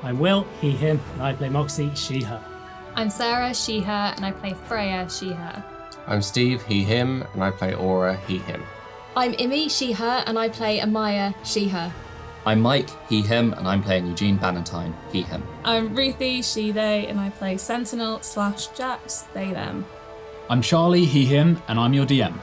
I'm Will, he, him, and I play Moxie, she, her. I'm Sarah, she, her, and I play Freya, she, her. I'm Steve, he, him, and I play Aura, he, him. I'm Imi, she, her, and I play Amaya, she, her. I'm Mike, he, him, and I'm playing Eugene Bannatyne, he, him. I'm Ruthie, she, they, and I play Sentinel/Jax, they, them. I'm Charlie, he, him, and I'm your DM.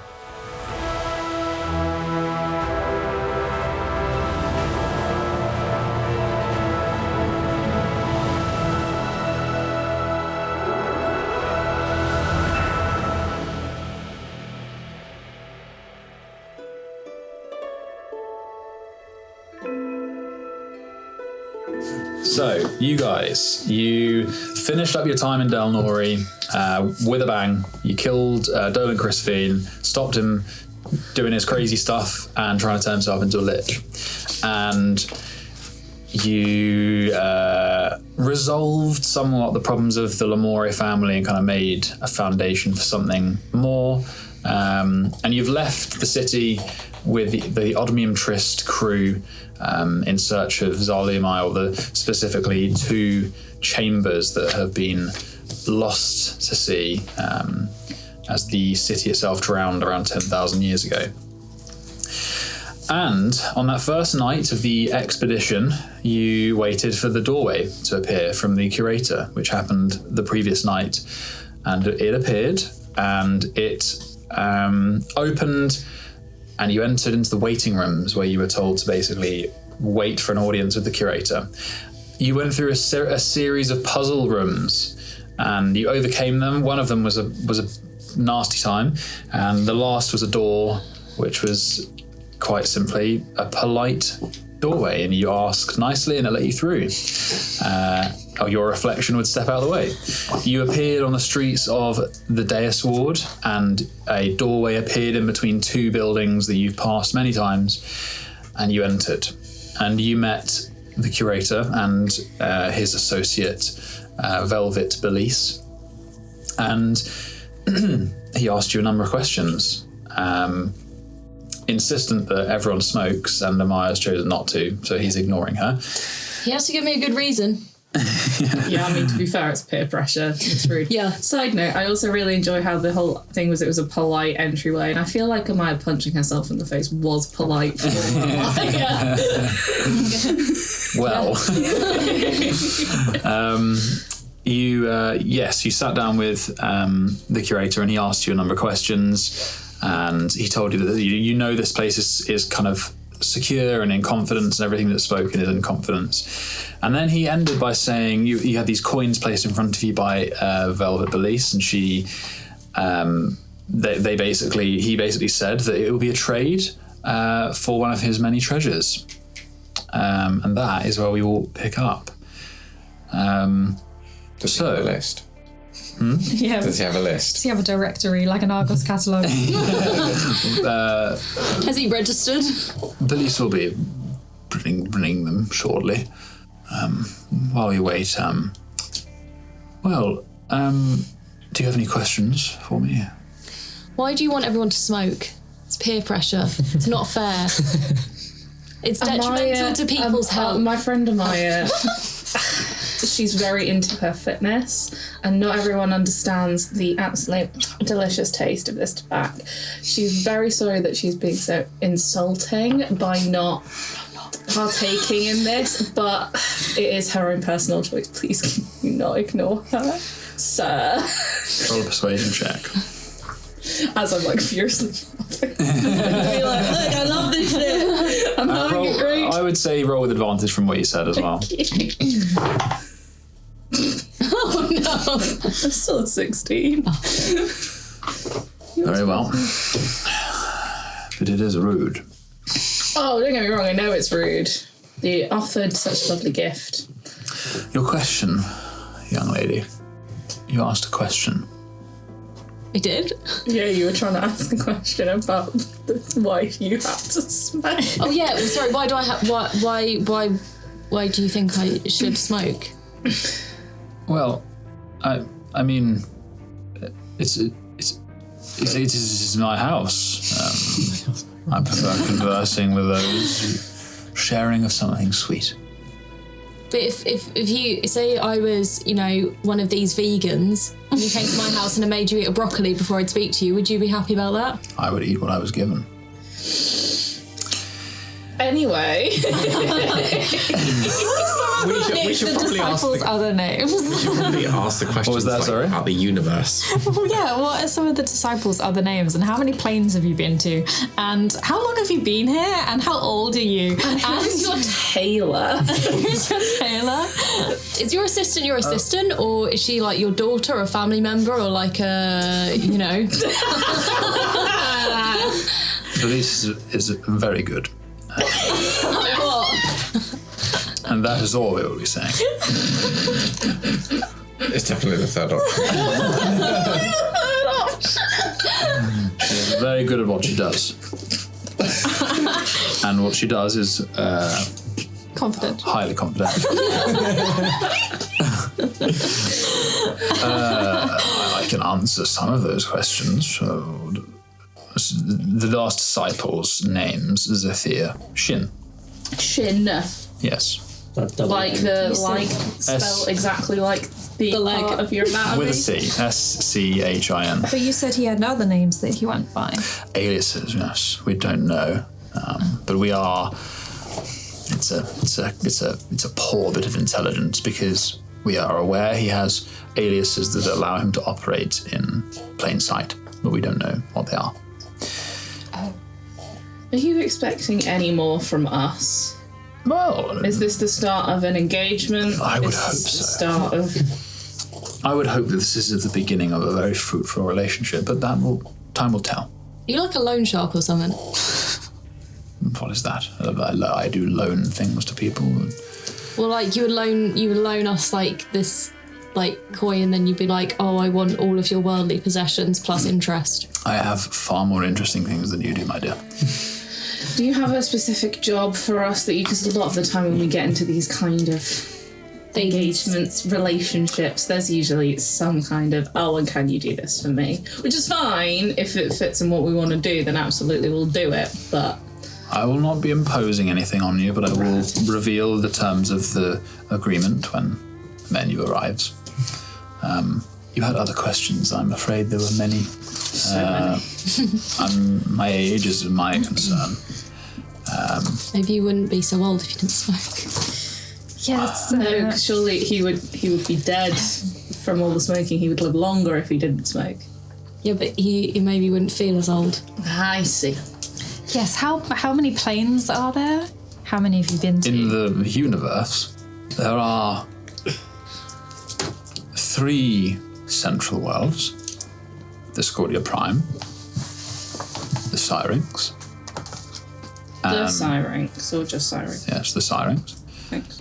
So, you guys, you finished up your time in Delnori with a bang. You killed Dolan Crispine, stopped him doing his crazy stuff and trying to turn himself into a lich. And you resolved somewhat the problems of the Lamore family and kind of made a foundation for something more. And you've left the city with the Oddmium Trist crew in search of Zarlumai, or specifically 2 chambers that have been lost to sea as the city itself drowned around 10,000 years ago. And on that first night of the expedition, you waited for the doorway to appear from the Curator, which happened the previous night. And it appeared, and it opened, and you entered into the waiting rooms where you were told to basically wait for an audience with the Curator. You went through a series of puzzle rooms and you overcame them. One of them was a nasty time, and the last was a door, which was quite simply a polite doorway, and you asked nicely and it let you through. Or your reflection would step out of the way. You appeared on the streets of the Dias Ward, and a doorway appeared in between 2 buildings that you've passed many times, and you entered. And you met the Curator and his associate, Velvet Belice. And he asked you a number of questions, insistent that everyone smokes, and Amaya's chosen not to, so he's ignoring her. He has to give me a good reason. Yeah, I mean, to be fair, it's peer pressure. It's rude. Yeah. Side note, I also really enjoy how the whole thing was, it was a polite entryway, and I feel like Amaya punching herself in the face was polite for Amaya. Well, you sat down with the Curator, and he asked you a number of questions, and he told you that you know this place is kind of secure and in confidence, and everything that's spoken is in confidence. And then he ended by saying you had these coins placed in front of you by Velvet Belice, and she he basically said that it will be a trade for one of his many treasures, and that is where we will pick up. Does he have a list? Yeah. Does he have a list? Does he have a directory, like an Argos catalogue? Has he registered? Belice will be bringing them shortly. While we wait, do you have any questions for me? Why do you want everyone to smoke? It's peer pressure. It's not fair. It's detrimental to people's health. My friend Amaya, she's very into her fitness, and not everyone understands the absolute delicious taste of this tobacco. She's very sorry that she's being so insulting by not partaking in this, but it is her own personal choice. Please can you not ignore her, sir? Roll a persuasion check. As I'm like fiercely laughing. Be like, look, I love this shit. I'm having a great. I would say roll with advantage from what you said as well. Oh no! I'm still at 16. Very well. But it is rude. Oh, don't get me wrong, I know it's rude. You offered such a lovely gift. Your question, young lady. You asked a question. I did? Yeah, you were trying to ask a question about why you had to smoke. Oh yeah, sorry, why do I have why do you think I should smoke? Well, I mean, it is my house. I prefer conversing with those, sharing of something sweet. But if you say I was, one of these vegans, and you came to my house and I made you eat a broccoli before I'd speak to you, would you be happy about that? I would eat what I was given. Anyway. we should probably ask the, other names. we should probably ask the questions What was that, sorry? about the universe. Well, yeah, what are some of the disciples' other names, and how many planes have you been to, and how long have you been here, and how old are you? And Who's your tailor? who's your tailor? Is your assistant your assistant, or is she like your daughter or a family member, or like a, Belice is very good. And that is all we will be saying. It's definitely the third option. She's very good at what she does. And what she does is Confident. highly confidential. I can answer some of those questions. So, the last disciple's name's Zephyr Shin. Shin. Yes. Like spelled exactly like the leg. part of your anatomy. With a C. SCHIN. But you said he had other names that he went by. Aliases, yes. We don't know. But we are. It's a poor bit of intelligence because we are aware he has aliases that allow him to operate in plain sight, but we don't know what they are. Are you expecting any more from us? Well, Is this the start of an engagement? I would Is hope this the so. start of... I would hope that this is the beginning of a very fruitful relationship, but time will tell. you like a loan shark or something? What is that? I do loan things to people. Well, like you would loan us like this coin, and then you'd be like, oh, I want all of your worldly possessions plus interest. I have far more interesting things than you do, my dear. Do you have a specific job for us that you... Because a lot of the time when we get into these kind of engagements, relationships, there's usually some kind of, oh, and can you do this for me? Which is fine. If it fits in what we want to do, then absolutely we'll do it. But... I will not be imposing anything on you, but I will reveal the terms of the agreement when the menu arrives. You had other questions. I'm afraid there were many. My age is my concern. Maybe you wouldn't be so old if you didn't smoke. Yes. No, 'cause surely he would be dead from all the smoking. He would live longer if he didn't smoke. Yeah, but he maybe wouldn't feel as old. I see. Yes, how many planes are there? How many have you been to? In the universe, there are 3 central worlds. The Scordia Prime, the Syrinx. The Syrinx, or just Syrinx? Yes, the Syrinx. Thanks.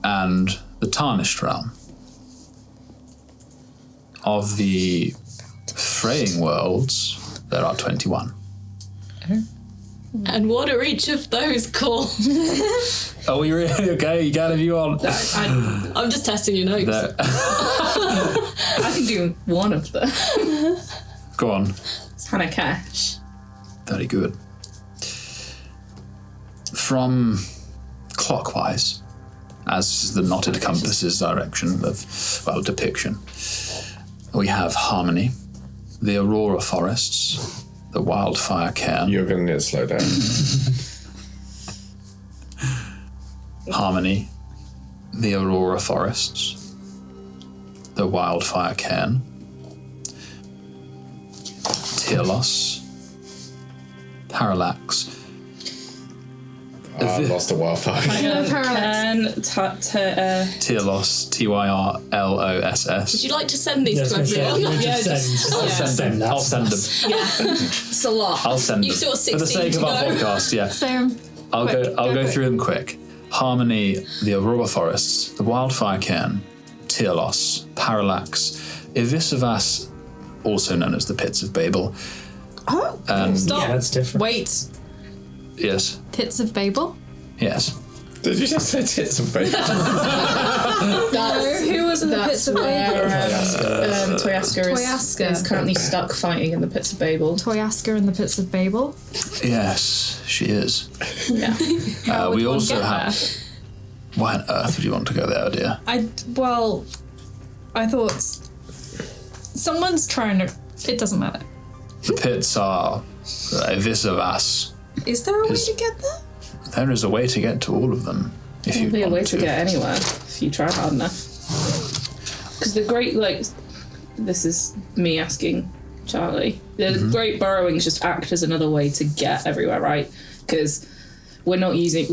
And the Tarnished Realm. Of the fraying worlds, there are 21. And what are each of those called? Oh, you're really okay? You got a view on? I'm just testing your notes. I can do one of them. Go on. Hanakesh. Very good. From clockwise, as is the knotted compass's direction of, depiction, we have Harmony, the Aurora Forests, the Wildfire Cairn. You're going to need to slow down. Harmony, the Aurora Forests, the Wildfire Cairn, Tearlos, Parallax. I lost a wildfire. Tearlos, Tyrloss. Would you like to send these to everyone? I'll send them. It's a lot. I'll send them. You've still got For the 16 sake to of our go. podcast, yeah. So, I'll go quick. through them quick. Harmony, the Aurora Forests, the Wildfire Cairn, Tearlos, Parallax, Ivisivas, also known as the Pits of Babel. Oh, stop. Yeah, that's different. Wait. Yes. Pits of Babel? Yes. Did you just say tits and baby? Who was in the Pits of Babel? Toyaska is currently stuck fighting in the Pits of Babel. Toyaska in the Pits of Babel? Yes, she is. Yeah. How would We one also get have. Why on earth would you want to go there, dear? I thought someone's trying to. It doesn't matter. The pits are vis of us. Is there a way to get there? There is a way to get to all of them. If you There'll be a want way to get anywhere if you try hard enough. Because the great, this is me asking Charlie. The great burrowings just act as another way to get everywhere, right? Because we're not using,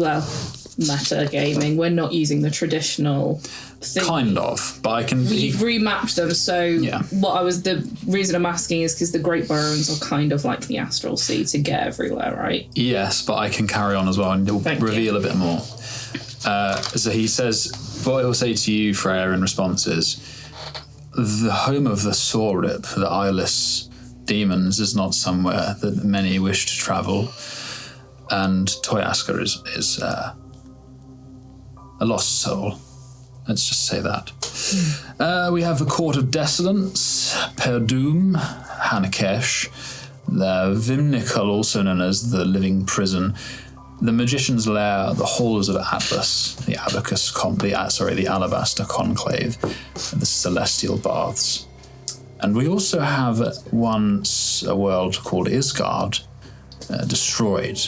meta gaming, we're not using the traditional thing. Kind of, but I can... We've remapped them, so the reason I'm asking is because the Great Burrowings are kind of like the Astral Sea to get everywhere, right? Yes, but I can carry on as well and reveal a bit more. So he says, what he'll say to you, Freya, in response is, the home of the Sorip, the eyeless demons, is not somewhere that many wish to travel, and Toyaska is a lost soul. Let's just say that. We have the Court of Desolence, Perdum, Hanakesh, the Vimnikal, also known as the Living Prison, the Magician's Lair, the Halls of Atlas, the the Alabaster Conclave, and the Celestial Baths. And we also have once a world called Isgard, destroyed,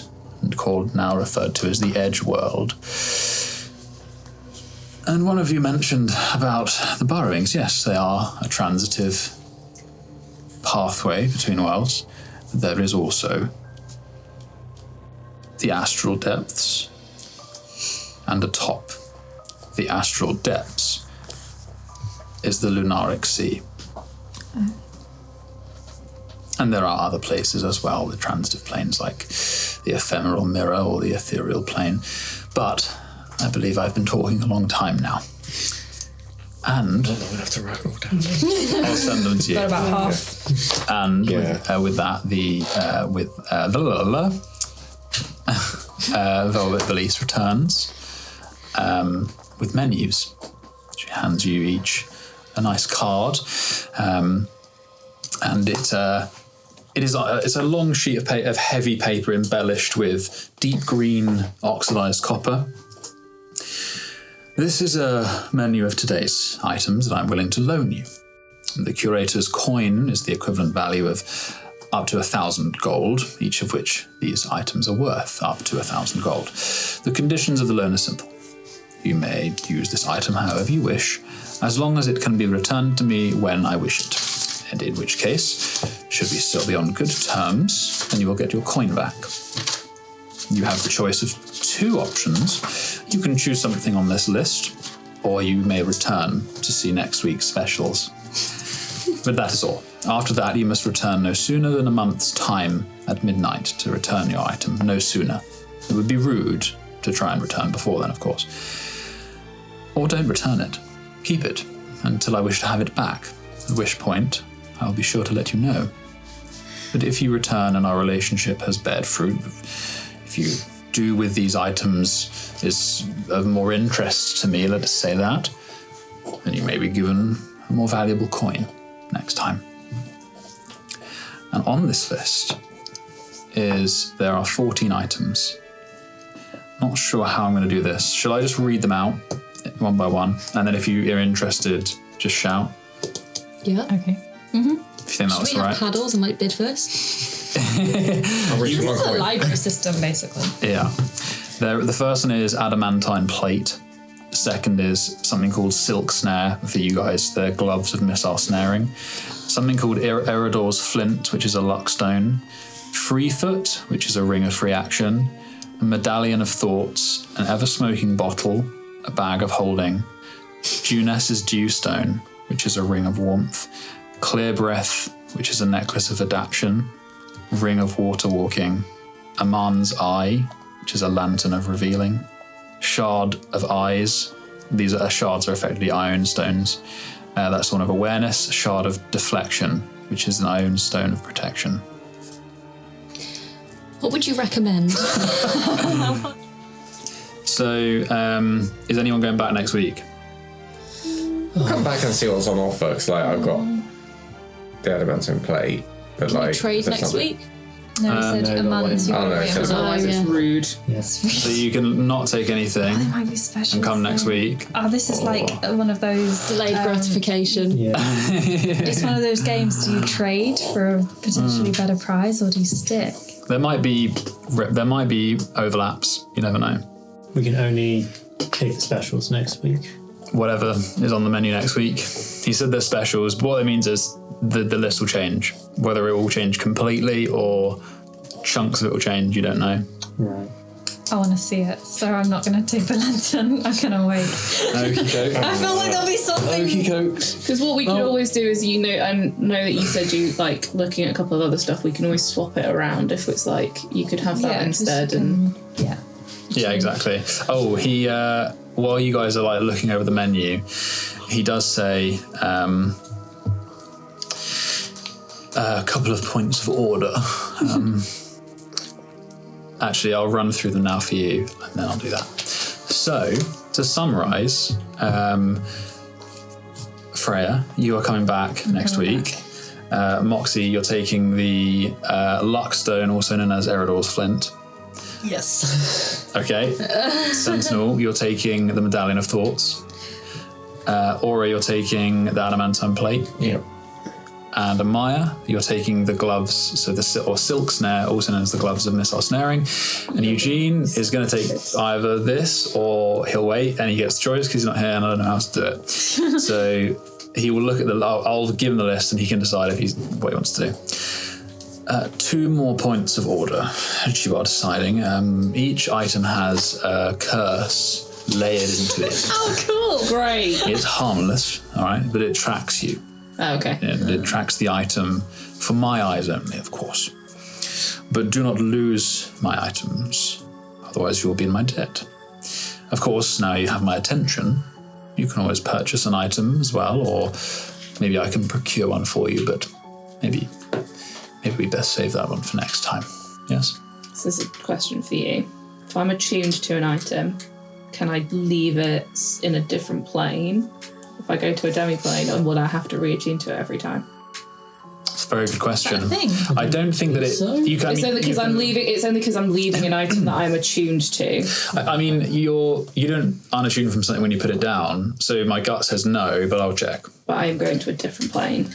and now referred to as the Edge World. And one of you mentioned about the burrowings. Yes, they are a transitive pathway between worlds. There is also the astral depths, and atop the astral depths is the Lunaric Sea. And there are other places as well, the transitive planes like the ephemeral mirror or the ethereal plane. But I believe I've been talking a long time now. And I'm gonna have to write them all down. I'll send them to you. Got about half. And with that, Velvet Belice returns with menus. She hands you each a nice card, and it's a long sheet of heavy paper embellished with deep green oxidized copper. This is a menu of today's items that I'm willing to loan you. The Curator's coin is the equivalent value of up to 1,000 gold, each of which these items are worth up to 1,000 gold. The conditions of the loan are simple. You may use this item however you wish, as long as it can be returned to me when I wish it. And in which case, should we still be on good terms, then you will get your coin back. You have the choice of 2 options. You can choose something on this list, or you may return to see next week's specials. But that is all. After that, you must return no sooner than a month's time at midnight to return your item. No sooner. It would be rude to try and return before then, of course. Or don't return it. Keep it until I wish to have it back, at which point I'll be sure to let you know. But if you return and our relationship has bared fruit, if you do with these items is of more interest to me, let us say that, then you may be given a more valuable coin next time. And on this list there are 14 items. Not sure how I'm going to do this. Shall I just read them out one by one? And then if you are interested, just shout. Yeah. Okay. If you think that was Should we have right. paddles and bid first? I'll reach for one It's a coin. library system, basically. Yeah. The first one is adamantine plate. The second is something called silk snare for you guys. They're gloves of missile snaring. Something called Eridor's flint, which is a luck stone. Free foot, which is a ring of free action. A medallion of thoughts. An ever-smoking bottle. A bag of holding. Juness's dewstone, which is a ring of warmth. Clear breath, which is a necklace of adaption. Ring of water walking. Aman's eye, which is a lantern of revealing. Shard of eyes. Shards are effectively iron stones. That's one of awareness. Shard of deflection, which is an iron stone of protection. What would you recommend? So, is anyone going back next week? I'll come back and see what's on offer, because I've got the adamantine plate. But Can we trade there's next something- week? No, he said a month. Oh, no, Because so otherwise it's rude. Yes. So you can not take anything They might be special. and come next week. Oh, this is like one of those Delayed gratification. Yeah. It's one of those games. Do you trade for a potentially better prize, or do you stick? There might be overlaps. You never know. We can only take the specials next week. Whatever is on the menu next week. He said they're specials, but what it means is the list will change. Whether it will change completely or chunks of it will change, you don't know. Right. I want to see it, so I'm not going to take the lantern. I'm going to wait. Okie doke. I feel like there'll be something. Okie dokes. Because what we could always do is, you know, and know that you said you like looking at a couple of other stuff. We can always swap it around if it's like you could have that instead. And Yeah. Yeah, exactly. Oh, he while you guys are like looking over the menu, he does say a couple of points of order. Actually, I'll run through them now for you, and then I'll do that. So, to summarise, Freya, you are coming back next week. Moxie, you're taking the Luckstone, also known as Eridor's Flint. Yes. Okay. Sentinel, you're taking the Medallion of Thoughts. Aura, you're taking the Adamantine Plate. Yep. And Amaya, you're taking the gloves, so the silk snare, also known as the gloves of missile snaring. And Eugene is going to take either this or he'll wait, and he gets the choice because he's not here and I don't know how to do it. So he will look at I'll give him the list and he can decide what he wants to do. 2 more points of order, which you are deciding. Each item has a curse layered into it. oh, cool, great. It's harmless, all right, but it tracks you. Oh, okay. It tracks the item for my eyes only, of course. But do not lose my items, otherwise you will be in my debt. Of course, now you have my attention, you can always purchase an item as well, or maybe I can procure one for you, but maybe we best save that one for next time. Yes? This is a question for you. If I'm attuned to an item, can I leave it in a different plane? If I go to a demi-plane, or would I have to re-attune to it every time? It's a very good question. Thing. I don't think that you can. It's only because I'm leaving an item that I'm attuned to. I mean, you don't unattune from something when you put it down, so my gut says no, but I'll check. But I am going to a different plane.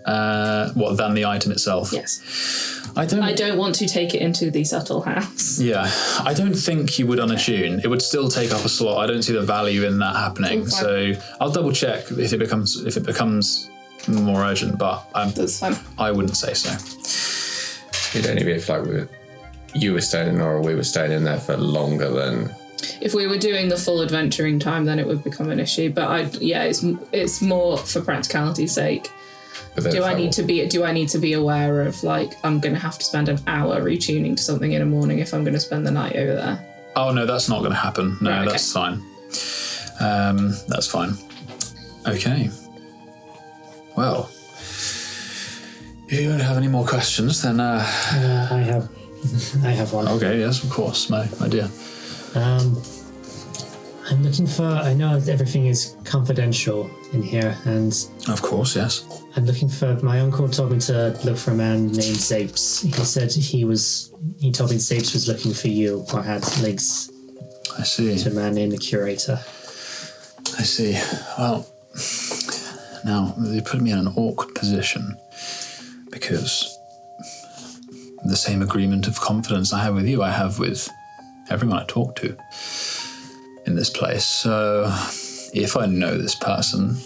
What, than the item itself? Yes. I don't want to take it into the subtle house. Yeah, I don't think you would unattune. It would still take up a slot. I don't see the value in that happening. Okay. So I'll double check if it becomes more urgent, but That's fine. I wouldn't say so. It'd only be if you were staying in or we were staying in there for longer than. If we were doing the full adventuring time, then it would become an issue. But it's more for practicality's sake. Do I need to be aware of I'm going to have to spend an hour retuning to something in the morning if I'm going to spend the night over there? Oh no, that's not going to happen. No, Right, okay. that's fine. That's fine. Okay. Well, if you don't have any more questions, then I have one. okay, yes, of course, my dear. I'm looking for. I know everything is confidential in here, and Of course, yes. I'm looking for. My uncle told me to look for a man named Zapes. He said he told me Zapes was looking for you, or had links I see. to a man named the Curator. I see. Well, now they put me in an awkward position because the same agreement of confidence I have with you, I have with everyone I talk to in this place. So if I know this person,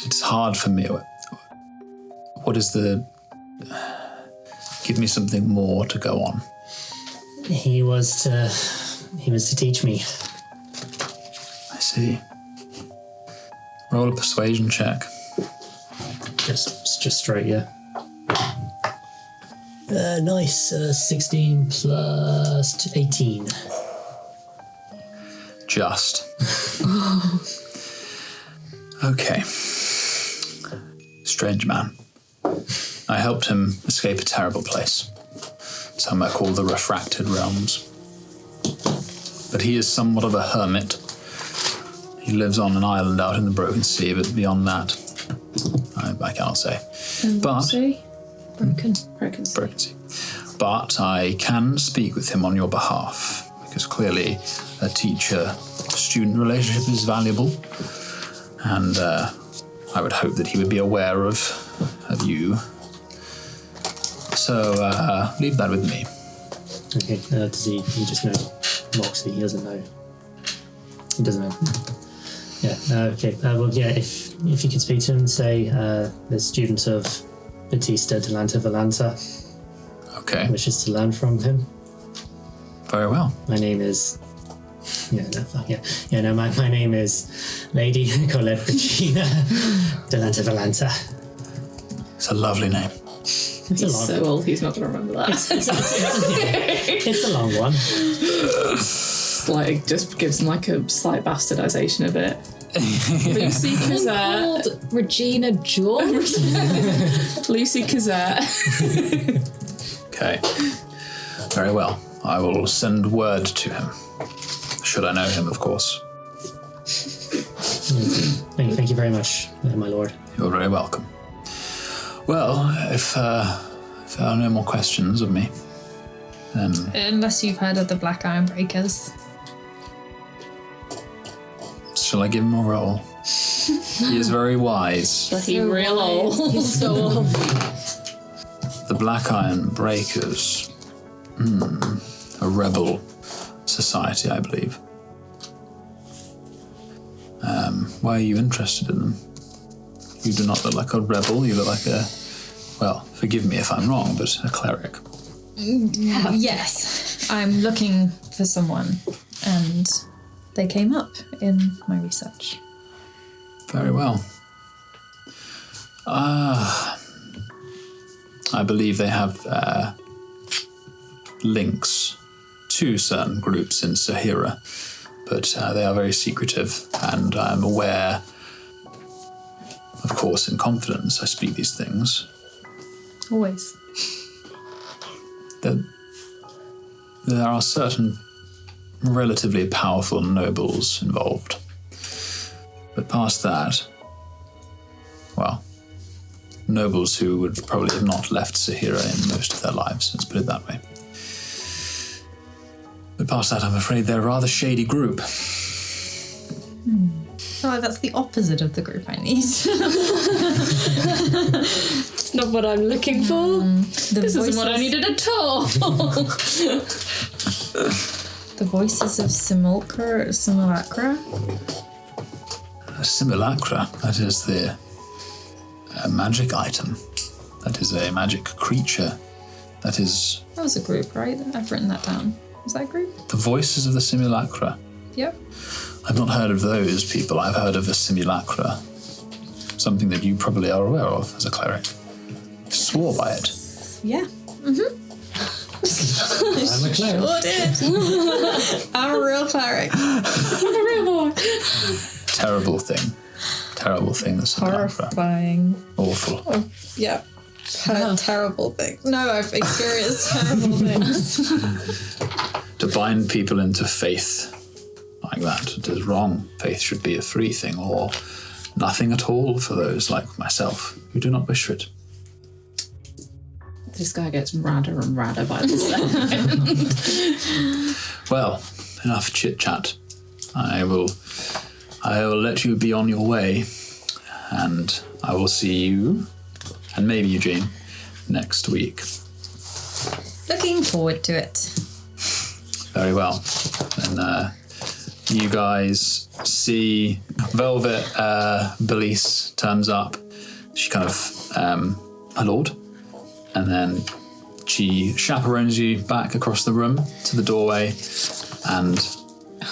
it's hard for me. What is give me something more to go on. He was to teach me. I see. Roll a persuasion check. Just straight, yeah. Nice. 16 plus 18. Just. Okay. Strange man. I helped him escape a terrible place. Some might call the Refracted Realms. But he is somewhat of a hermit. He lives on an island out in the Broken Sea, but beyond that, I cannot say. But See? Broken. Broken. broken sea. But I can speak with him on your behalf, because clearly a teacher-student relationship is valuable, and I would hope that he would be aware of you. So leave that with me. Okay, does he just know Moxie? He doesn't know. He doesn't know. Yeah, okay. Well, yeah, if you could speak to him, say the student of Batista Delanta Valanta Okay, wishes to learn from him. very well. My name is... my name is Lady Colette Regina Delanta Valanta. It's a lovely name. It's He's a long so old, he's not going to remember that. It's a long one. Like, just gives him like a slight bastardization of it. Lucy Cazette. Called Regina George. Lucy Cazette. Okay, very well. I will send word to him. Should I know him, of course. Thank you very much, my lord. You're very welcome. Well, if there are no more questions of me, then Unless you've heard of the Black Iron Breakers. shall I give him a roll? He is very wise. But he real old. He's so old. The Black Iron Breakers. A rebel society, I believe. Why are you interested in them? You do not look like a rebel, you look like a... Well, forgive me if I'm wrong, but a cleric. Yes, I'm looking for someone, and they came up in my research. Very well. I believe they have links to certain groups in Sahira, but they are very secretive, and I'm aware, of course, in confidence, I speak these things, Always. that there are certain relatively powerful nobles involved. But past that, well, nobles who would probably have not left Sahira in most of their lives, let's put it that way. But past that, I'm afraid they're a rather shady group. Oh, that's the opposite of the group I need. It's not what I'm looking for. This isn't what I needed at all. The voices of Simulacra. A simulacra, that is a magic item. That is a magic creature. That is That was a group, right? I've written that down. Was that a group? the voices of the simulacra. Yep. I've not heard of those people. I've heard of a simulacra. Something that you probably are aware of as a cleric. Swore by it. Yeah. I'm a cleric. Sure did. I'm a real cleric. Terrible thing. Terrible thing, the simulacra. Horrifying. Awful. Yeah. Terrible thing. No, I've experienced terrible things. To bind people into faith like that, it is wrong. Faith should be a free thing, or nothing at all for those like myself who do not wish for it. This guy gets radder and radder by the second. Well, enough chit-chat. I will let you be on your way, and I will see you, and maybe Eugene, next week. Looking forward to it. Very well. And you guys see Velvet Belice turns up. She kind of, my lord. And then she chaperones you back across the room to the doorway, and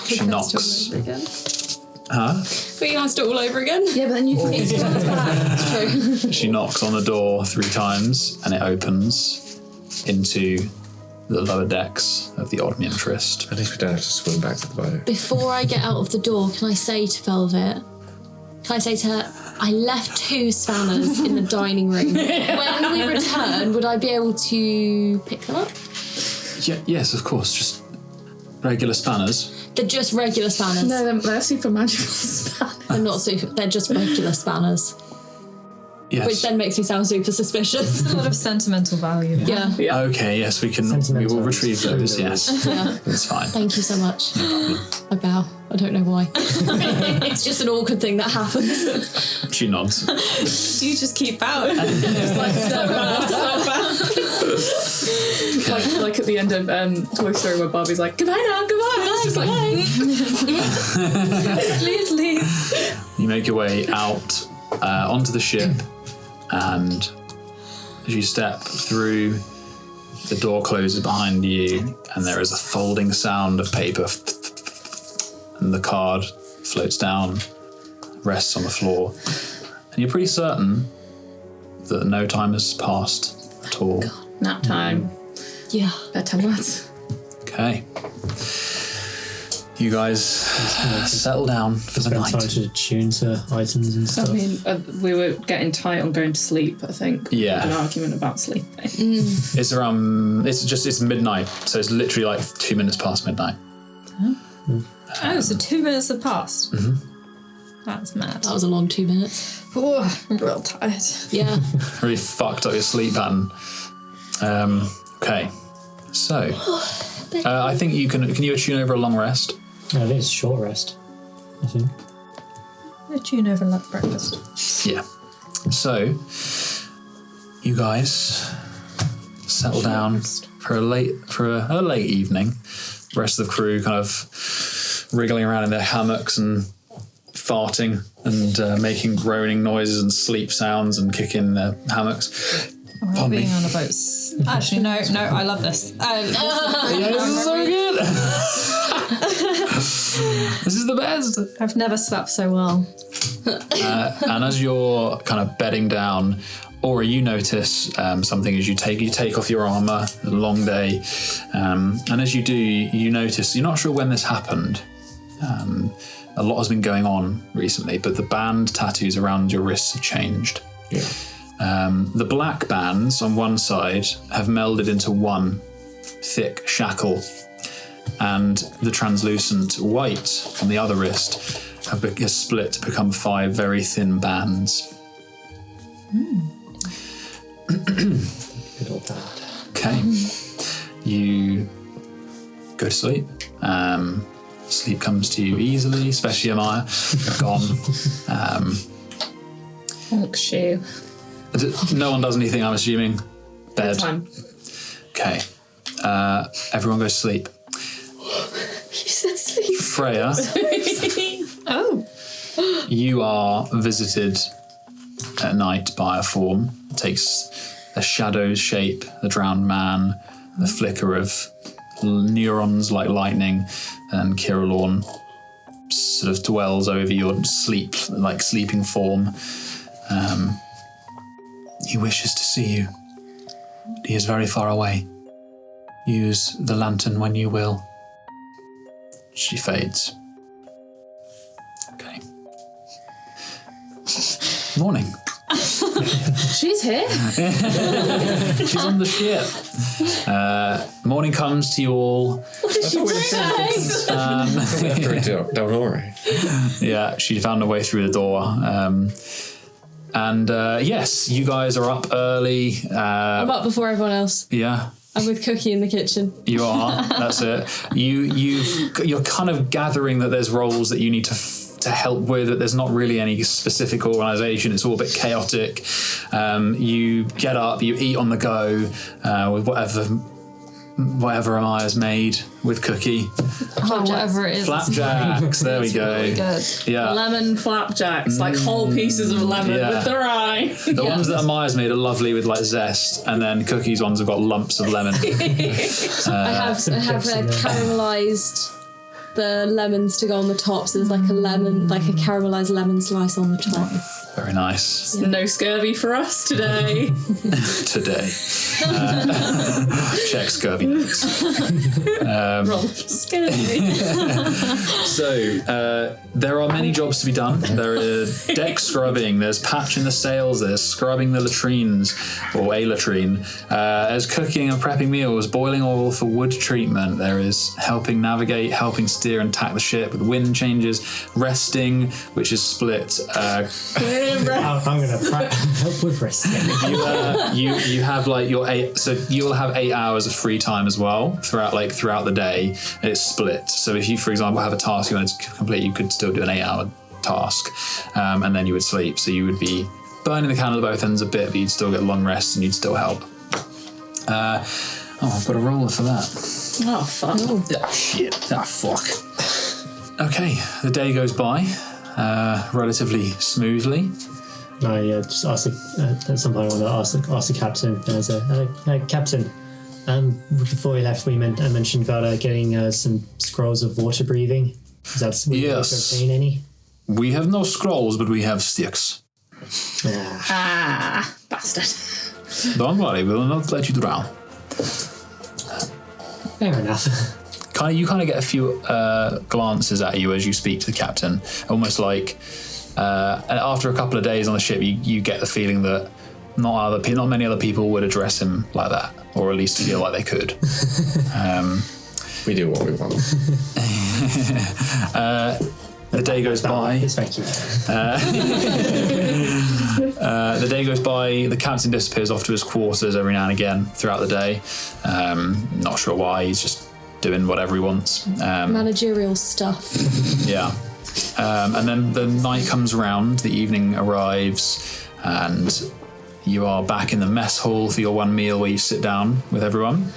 she knocks. Again. Huh? But you have to do it all over again. Yeah, but then you can get your back. It's true. She knocks on the door 3 times, and it opens into the lower decks of the Oddmium Trist. At least we don't have to swim back to the boat. Before I get out of the door, can I say to Velvet, I left 2 spanners in the dining room. When we return, would I be able to pick them up? Yeah, yes, of course, just regular spanners. They're just regular spanners. No, they're super magical spanners. They're not super, they're just regular spanners. Yes. Which then makes me sound super suspicious. A lot of sentimental value. Yeah. Okay, yes, we will Sentimental retrieve those, yes. Yeah. That's fine. Thank you so much. I bow. I don't know why. It's just an awkward thing that happens. She nods. You just keep bowing. Like at the end of Toy Story where Barbie's like, goodbye now, goodbye. She's like, Please leave. You make your way out onto the ship, and as you step through, the door closes behind you, and there is a folding sound of paper, and the card floats down, rests on the floor, and you're pretty certain that no time has passed at all. nap time. Yeah. Bedtime words. Okay. You guys settle down for the Spend night. time to tune to items and stuff. I mean, we were getting tight on going to sleep, I think. Yeah. An argument about sleeping. It's around. It's midnight, so it's literally like 2 minutes past midnight. Oh, so 2 minutes have passed. Mm-hmm. That's mad. That was a long 2 minutes. Oh, I'm real tired. Yeah. Really fucked up your sleep pattern. Okay, so I think you can you attune over a long rest? No, I think it's a short rest. I think. A tune over breakfast. Yeah. So you guys settle down for a late evening. The rest of the crew kind of wriggling around in their hammocks and farting and making groaning noises and sleep sounds and kicking their hammocks. Well, being on a boat. Actually, no, I love this. Yeah, this is so good. This is the best. I've never slept so well. And as you're kind of bedding down, Aura, you notice something as you take off your armor. A long day, and as you do, you notice you're not sure when this happened. A lot has been going on recently, but the band tattoos around your wrists have changed. Yeah. The black bands on one side have melded into one thick shackle, and the translucent white on the other wrist has split to become 5 very thin bands. Good old bad. Okay. You go to sleep. Sleep comes to you easily, especially Amaya. Gone. Honk shoe. No one does anything, I'm assuming. Bed. Bedtime. Okay. Everyone goes to sleep. You said sleep. Freya, Oh. you are visited at night by a form. It takes a shadow's shape, the drowned man, the flicker of neurons like lightning, and Kirillorn sort of dwells over your sleeping form. He wishes to see you. He is very far away. Use the lantern when you will. She fades. Okay. Morning. She's here. She's on the ship. Morning comes to you all. Delnori. Yeah, she found her way through the door. And yes, you guys are up early. I'm up before everyone else. Yeah. I'm with Cookie in the kitchen. You are. That's it. You're kind of gathering that there's roles that you need to help with. That there's not really any specific organisation. It's all a bit chaotic. You get up. You eat on the go with whatever Amaya's made with Cookie. Oh, whatever it is. Flapjacks. There we go. Really good. Yeah. Lemon flapjacks, like whole pieces of lemon Yeah. with the rye. The ones that Amaya's made are lovely with like zest, and then Cookie's ones have got lumps of lemon. I have caramelised the lemons to go on the top, so there's like a caramelised lemon slice on the top. Very nice. No scurvy for us today. Today. Check scurvy notes. Roll for scurvy. So, there are many jobs to be done. There is deck scrubbing, there's patching the sails, there's scrubbing the latrines, or a latrine. There's cooking and prepping meals, boiling oil for wood treatment. There is helping navigate, helping steer steer and tack the ship with wind changes. Resting, which is split. I'm going to help with resting. You have like your 8, so you'll have 8 hours of free time as well throughout the day. And it's split. So if you, for example, have a task you want to complete, you could still do an 8-hour task, and then you would sleep. So you would be burning the candle at both ends a bit, but you'd still get long rests and you'd still help. I've got a roller for that. Oh, fuck. Ah, shit. Ah, fuck. Okay, the day goes by relatively smoothly. I just asked at some point I want to ask the captain. I said, Captain, before we left, we mentioned about getting some scrolls of water breathing. Is that we Yes. to obtain any? We have no scrolls, but we have sticks. Bastard. Don't worry, we will not let you drown. Fair enough. You kind of get a few glances at you as you speak to the captain, almost like after a couple of days on the ship, you get the feeling that not many other people would address him like that, or at least feel like they could. We do what we want. The day goes by. Thank you. The day goes by. The captain disappears off to his quarters every now and again throughout the day. Not sure why. He's just doing whatever he wants. Managerial stuff. Yeah. And then the night comes around. The evening arrives, and you are back in the mess hall for your one meal where you sit down with everyone.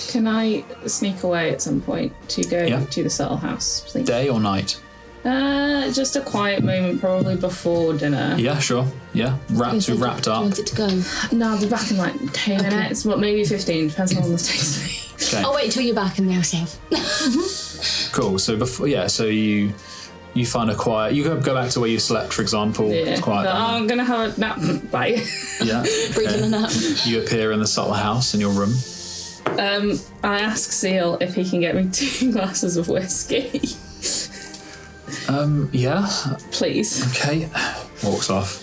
Can I sneak away at some point to go Yeah. to the Subtle House, please? Day or night? Just a quiet moment, probably before dinner. Yeah, sure. Yeah. Wrapped Do you up. want it to go? No, I'll be back in like 10 minutes, but maybe 15, depends how long this takes me. Okay. I'll wait till you're back and they'll serve. Cool. So so you find a quiet. You go back to where you slept, for example. Yeah. It's quiet. But I'm gonna have a nap. Bye. Yeah. Breathing a nap. You appear in the Subtle House in your room. I ask Seal if he can get me 2 glasses of whiskey. Yeah. Please. Okay. Walks off.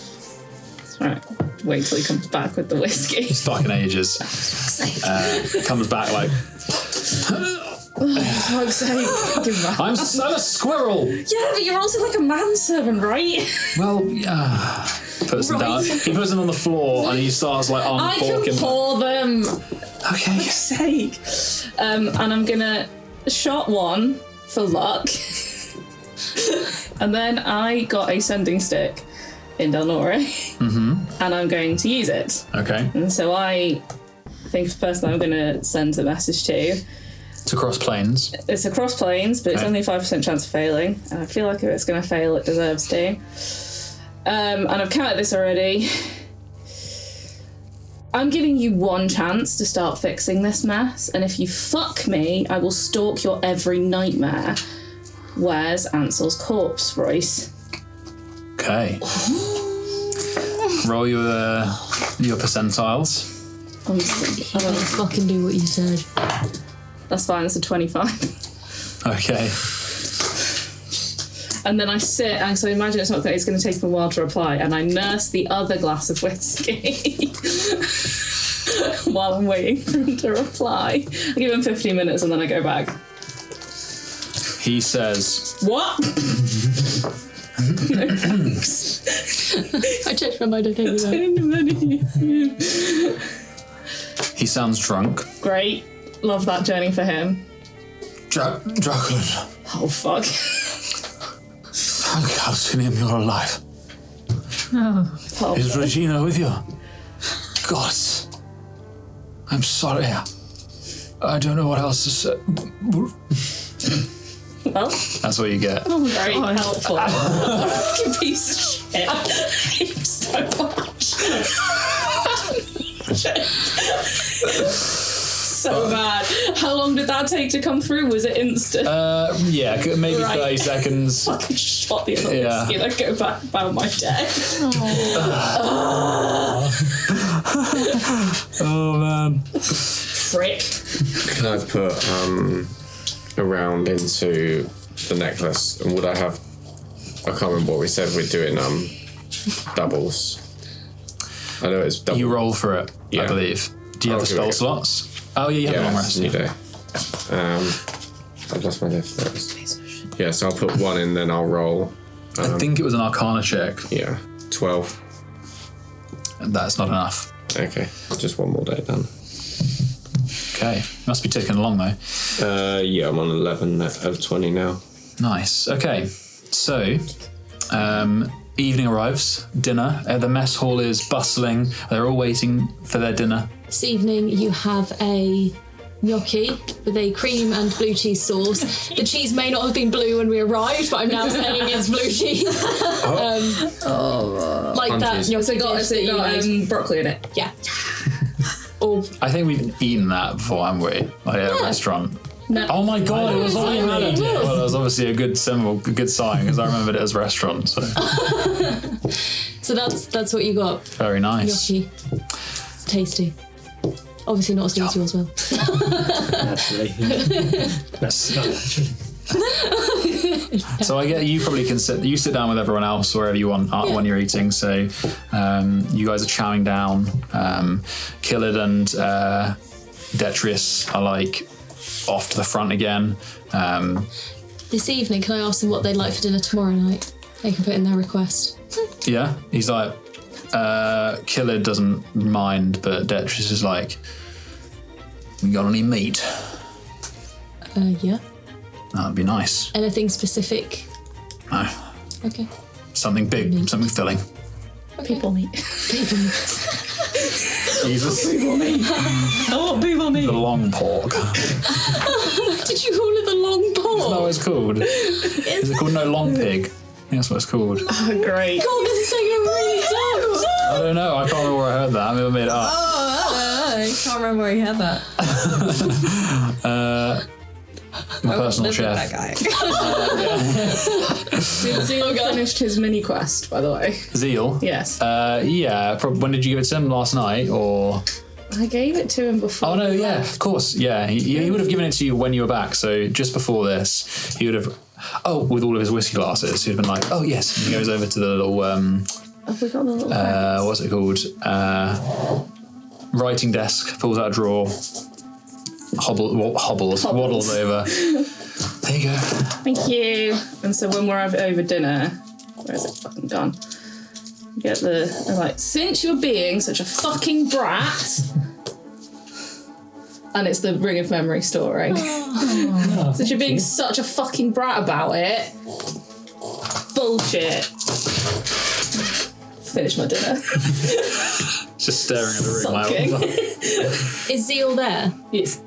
Right. Wait till he comes back with the whiskey. It's fucking ages. Comes back like, For fuck's sake. Give him back. I'm a squirrel. Yeah, but you're also like a manservant, right? Well, puts them down. He puts them on the floor and he starts like I uncorking. can pour them. Okay. For sake. And I'm gonna shot 1 for luck. And then I got a sending stick in Delnori. And I'm going to use it. Okay. And so I think of the person I'm going to send the message to. To cross planes. It's across planes, but it's Okay. only a 5% chance of failing. And I feel like if it's going to fail, it deserves to. And I've counted this already. I'm giving you 1 chance to start fixing this mess. And if you fuck me, I will stalk your every nightmare. Where's Ansel's corpse, Royce? Okay. Roll your percentiles. I I'll fucking do what you said. That's fine, that's a 25. Okay. And then I sit, and so imagine it's going to take me a while to reply, and I nurse the other glass of whiskey while I'm waiting for him to reply. I give him 15 minutes and then I go back. He says, What? No thanks. I changed my mind, I take it back. he sounds drunk. Great. Love that journey for him. Jacqueline, Oh, fuck. thank Alcinium you're alive. Oh, Is Regina with you? God, I'm sorry. I don't know what else to say. well, That's what you get. very helpful. Fucking piece of shit. I hate him so much. So bad. How long did that take to come through? Was it instant? Yeah, maybe Right. 30 seconds. Fucking shot the other Yeah. whiskey and I go back about my day. Oh man. Frick. Can I put a round into the necklace? And would I have... I can't remember what we said we're doing doubles. I know it's double. You roll for it, Yeah. I believe. Do you have the Okay, spell okay. slots? Oh yeah, you have a long Yeah, rest. new day. I've lost my list. Yeah, so I'll put 1 in, then I'll roll. I think it was an Arcana check. Yeah, 12. And that's not enough. Okay, just 1 more day done. Okay, must be ticking along though. Yeah, I'm on 11 of 20 now. Nice. Okay, so evening arrives, dinner. The mess hall is bustling. They're all waiting for their dinner. This evening you have a gnocchi with a cream and blue cheese sauce. The cheese may not have been blue when we arrived, but I'm now saying it's blue cheese. Like that gnocchi So dish that you made. broccoli in it. Yeah. Or I think we've eaten that before, haven't we? Like at a restaurant. No. Oh my god, it was all you had. it. Well, it was obviously a good symbol, a good sign, because I remembered it as restaurant. So so that's what you got. very nice. Gnocchi. Tasty. Obviously not as good as yours, Will. Naturally. That's not naturally. So I get you probably can sit down with everyone else wherever you want when you're eating. So you guys are chowing down. Killid and Detrius are like off to the front again. This evening, can I ask them what they'd like for dinner tomorrow night? They can put in their request. Yeah, he's like, Killid doesn't mind, but Detrius is like, we got any meat? Yeah. That'd be nice. Anything specific? No, Okay. something big, something filling. People meat. Jesus. Oh, people meat. The long pork. Did you call it the long That's pork? what it's called. Is it called no long pig? I think that's what it's called. Oh, great. God, this is so really dumb. I don't know. I can't remember where I heard that. I mean, I made it up. I can't remember where you had that. My personal chef. That guy. Zeal finished his mini quest, by the way. Zeal. Yes. Yeah. When did you give it to him? Last night or? I gave it to him before. Oh no, yeah, of course, yeah. He would have given it to you when you were back. So just before this, he would have. Oh, with all of his whiskey glasses, he'd have been like, "Oh yes." And he goes over to the little. Have we got the little What's it called? Writing desk. Pulls out a drawer. Waddles over. There you go. Thank you. And so when we're over dinner, where is it fucking gone? You get they're like, since you're being such a fucking brat. And it's the Ring of Memory story. Since you're being such a fucking brat about it. Bullshit. Finish my dinner. Just staring at the room. Sucking. Is Zeal there? Yes.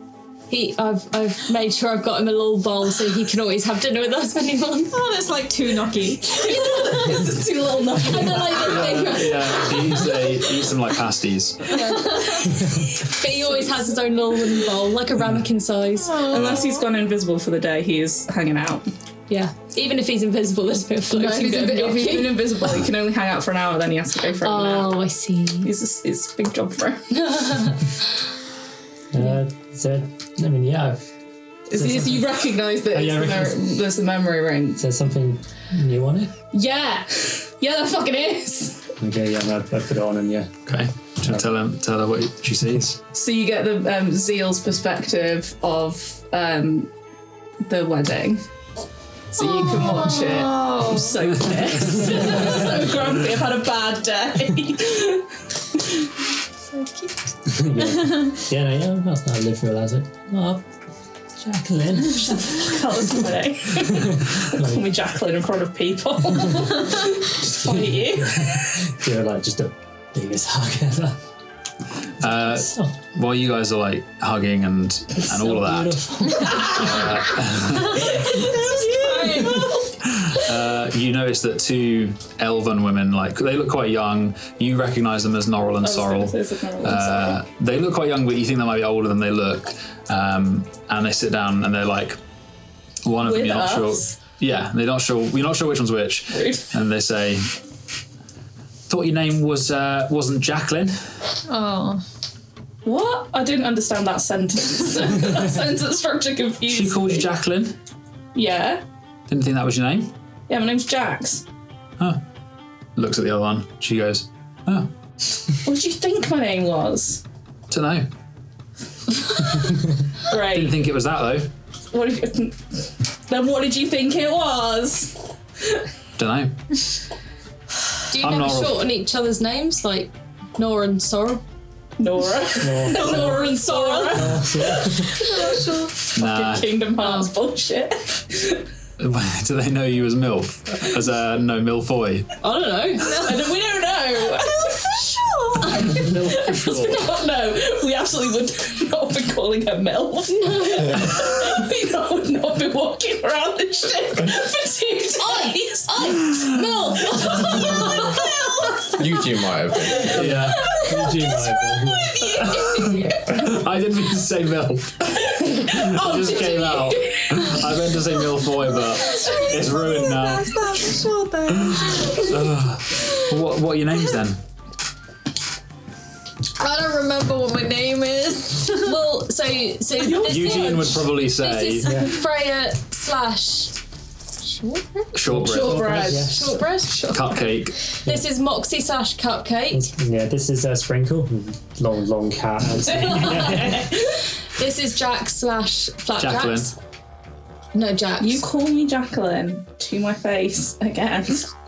I've made sure I've got him a little bowl so he can always have dinner with us when he wants. Oh, there's like 2 gnocchi. It's the 2 little nuggets. I don't like this thing. Yeah, he eats them like pasties. But he always has his own little wooden bowl, like a ramekin size. Unless he's gone invisible for the day, he is hanging out. Yeah. Even if he's invisible, there's a bit of No, floating. if he's been invisible, he can only hang out for an hour, then he has to go for a nap. Oh, I see. It's a big job for him. I mean, yeah. So you recognise that there's the memory ring. Is there something new on it? Yeah! Yeah, there fucking is! Okay, yeah, I'd put it on and yeah. Okay. Do you want to tell her what she sees? So you get the Zeal's perspective of the wedding. So you can watch it. I'm so pissed. I'm so grumpy. I've had a bad day. So cute. I'll live through as it. Oh, Jacqueline. That was funny. Call me Jacqueline in front of people. Just fight you. You're like just the biggest hug ever. While you guys are like hugging and all of that, you notice that 2 elven women, like they look quite young. You recognise them as Norrell and Sorrel. They look quite young, but you think they might be older than they look. And they sit down and they're like, one of them you're not sure. Yeah, they're not sure. You're not sure which one's which. Rude. And they say, "Thought your name wasn't Jacqueline." Oh. What? I didn't understand that sentence. That sentence structure confused She called me. you Jacqueline. Yeah. Didn't think that was your name. Yeah, my name's Jax. Oh. Looks at the other one. She goes, "Oh, What did you think my name was? don't know. Great. Didn't think it was that though." What did you... Then what did you think it was? Don't know. Do you I'm never Nora. shorten each other's names like Nora and Sorrel? Nora. Nora and Sora. Nah. Kingdom Hearts bullshit. Do they know you as MILF? As a no Milfoy? I don't know. We don't know. MILF for sure. No, we absolutely would not be calling her MILF. We would not be walking around the ship for 2 days. MILF! You two might have been. Yeah. Eugene might have been. I didn't mean to say MILF. It just came out. I meant to say Milfoy, but it's ruined now. That's for sure, though. What are your names then? I don't remember what my name is. Well, so this Eugene would is, probably this say is Freya / shortbread. Shortbread. Shortbread. Cupcake. This is Moxie / Cupcake. Yeah, this is Sprinkle. Long cat. This is Jack / Flapjacks. Jacqueline. No, Jack. You call me Jacqueline to my face again.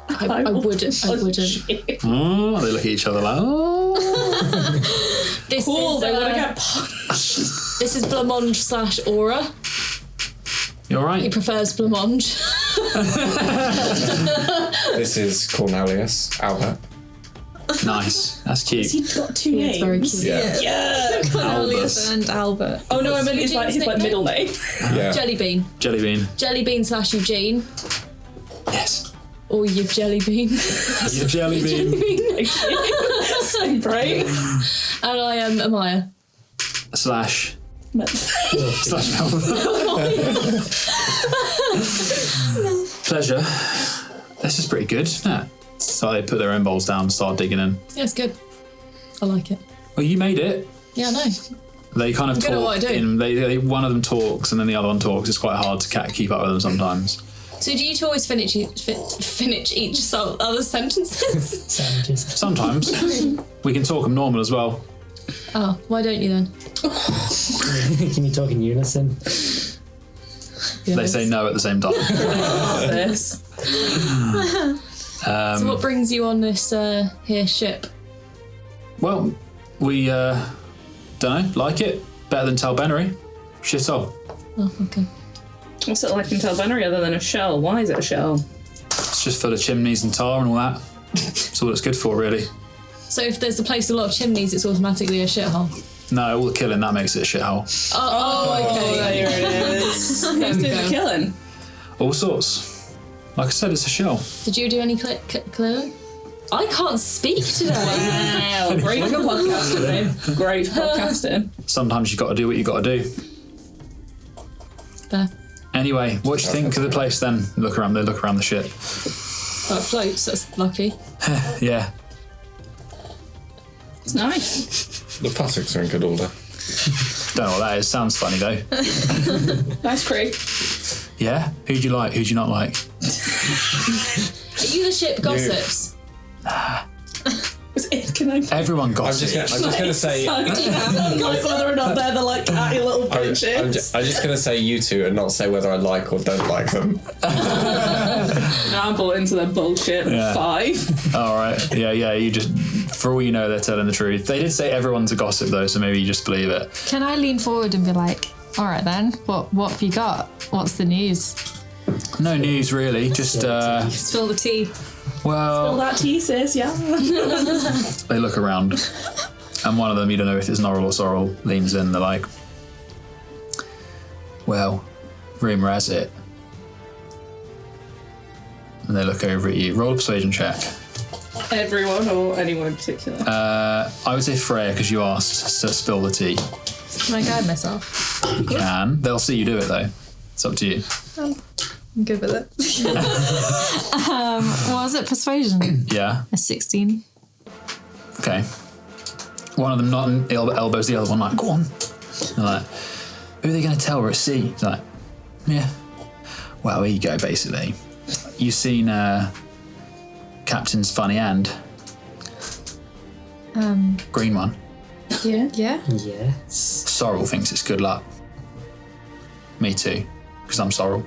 I wouldn't. I wouldn't. Oh, they look at each other like, oh. This Cool, is, they want to get punched. This is Blancmange / Aura. You He alright? prefers Blancmange. This is Cornelius, Albert. Nice. That's cute. He's got 2 It's names. very cute. Yeah. Cornelius and Albert. Oh no, I meant his Eugene's middle name. Yeah. Jellybean. Jellybean. Jellybean / Eugene. Yes. Or your Jellybean. Your Jellybean. Same brain. And I am Amaya. Slash Velvet. Pleasure. This is pretty good, isn't it? So they put their own bowls down and start digging in. Yeah, it's good. I like it. Well, you made it. Yeah, I know. They kind of good at what talk I do. in. They one of them talks and then the other one talks. It's quite hard to keep up with them sometimes. So do you two always finish each other's sentences? Sandwiches. Sometimes we can talk them normal as well. Oh, why don't you then? Can you talk in unison? They say no at the same time. This. So what brings you on this here ship? Well, we don't know. Like it better than Talbenary. Shit all. Oh, okay. What's it like in Talbenary other than a shell? Why is it a shell? It's just full of chimneys and tar and all that. That's all it's good for, really. So if there's a place with a lot of chimneys, it's automatically a shithole. No, all the killing that makes it a shithole. Oh, okay. There it is. Who's doing the killing? All sorts. Like I said, it's a shell. Did you do any clearing? I can't speak today. Wow, great for podcasting. Great for podcasting. Sometimes you got to do what you got to do. There. Anyway, what do you think of the place then? They look around the ship. That floats, that's lucky. Yeah. It's nice. The buttocks are in good order. Don't know what that is. Sounds funny though. Nice crew. Yeah? Who do you like? Who do you not like? Are you the ship gossips? Can I Everyone I'm gossips. just gonna say. like whether or not they're the like catty little I'm bitches? just gonna say you two and not say whether I like or don't like them. Now I'm bought into their bullshit. Yeah. 5. All right. Yeah. You just, for all you know, they're telling the truth. They did say everyone's a gossip though, so maybe you just believe it. Can I lean forward and be like, all right then, what have you got? What's the news? No news really. Just Spill the tea. well, All that tea, sis, yeah. they look around, and one of them, you don't know if it's Norrell or Sorrel, leans in. They're like, "Well, rumour has it," and they look over at you. Roll a persuasion check. Everyone or anyone in particular? I would say Freya because you asked to spill the tea. Can I guide myself? You can. They'll see you do it though. It's up to you. I'm good with it. What was it? Persuasion? Yeah. A 16. Okay. One of them not elbows the other one like, go on. They're like, who are they going to tell we're at sea? He's like, yeah. Well, here you go, basically. You've seen Captain's funny hand? Green one. Yeah. Yeah? Yes. Sorrel thinks it's good luck. Me too, because I'm Sorrel.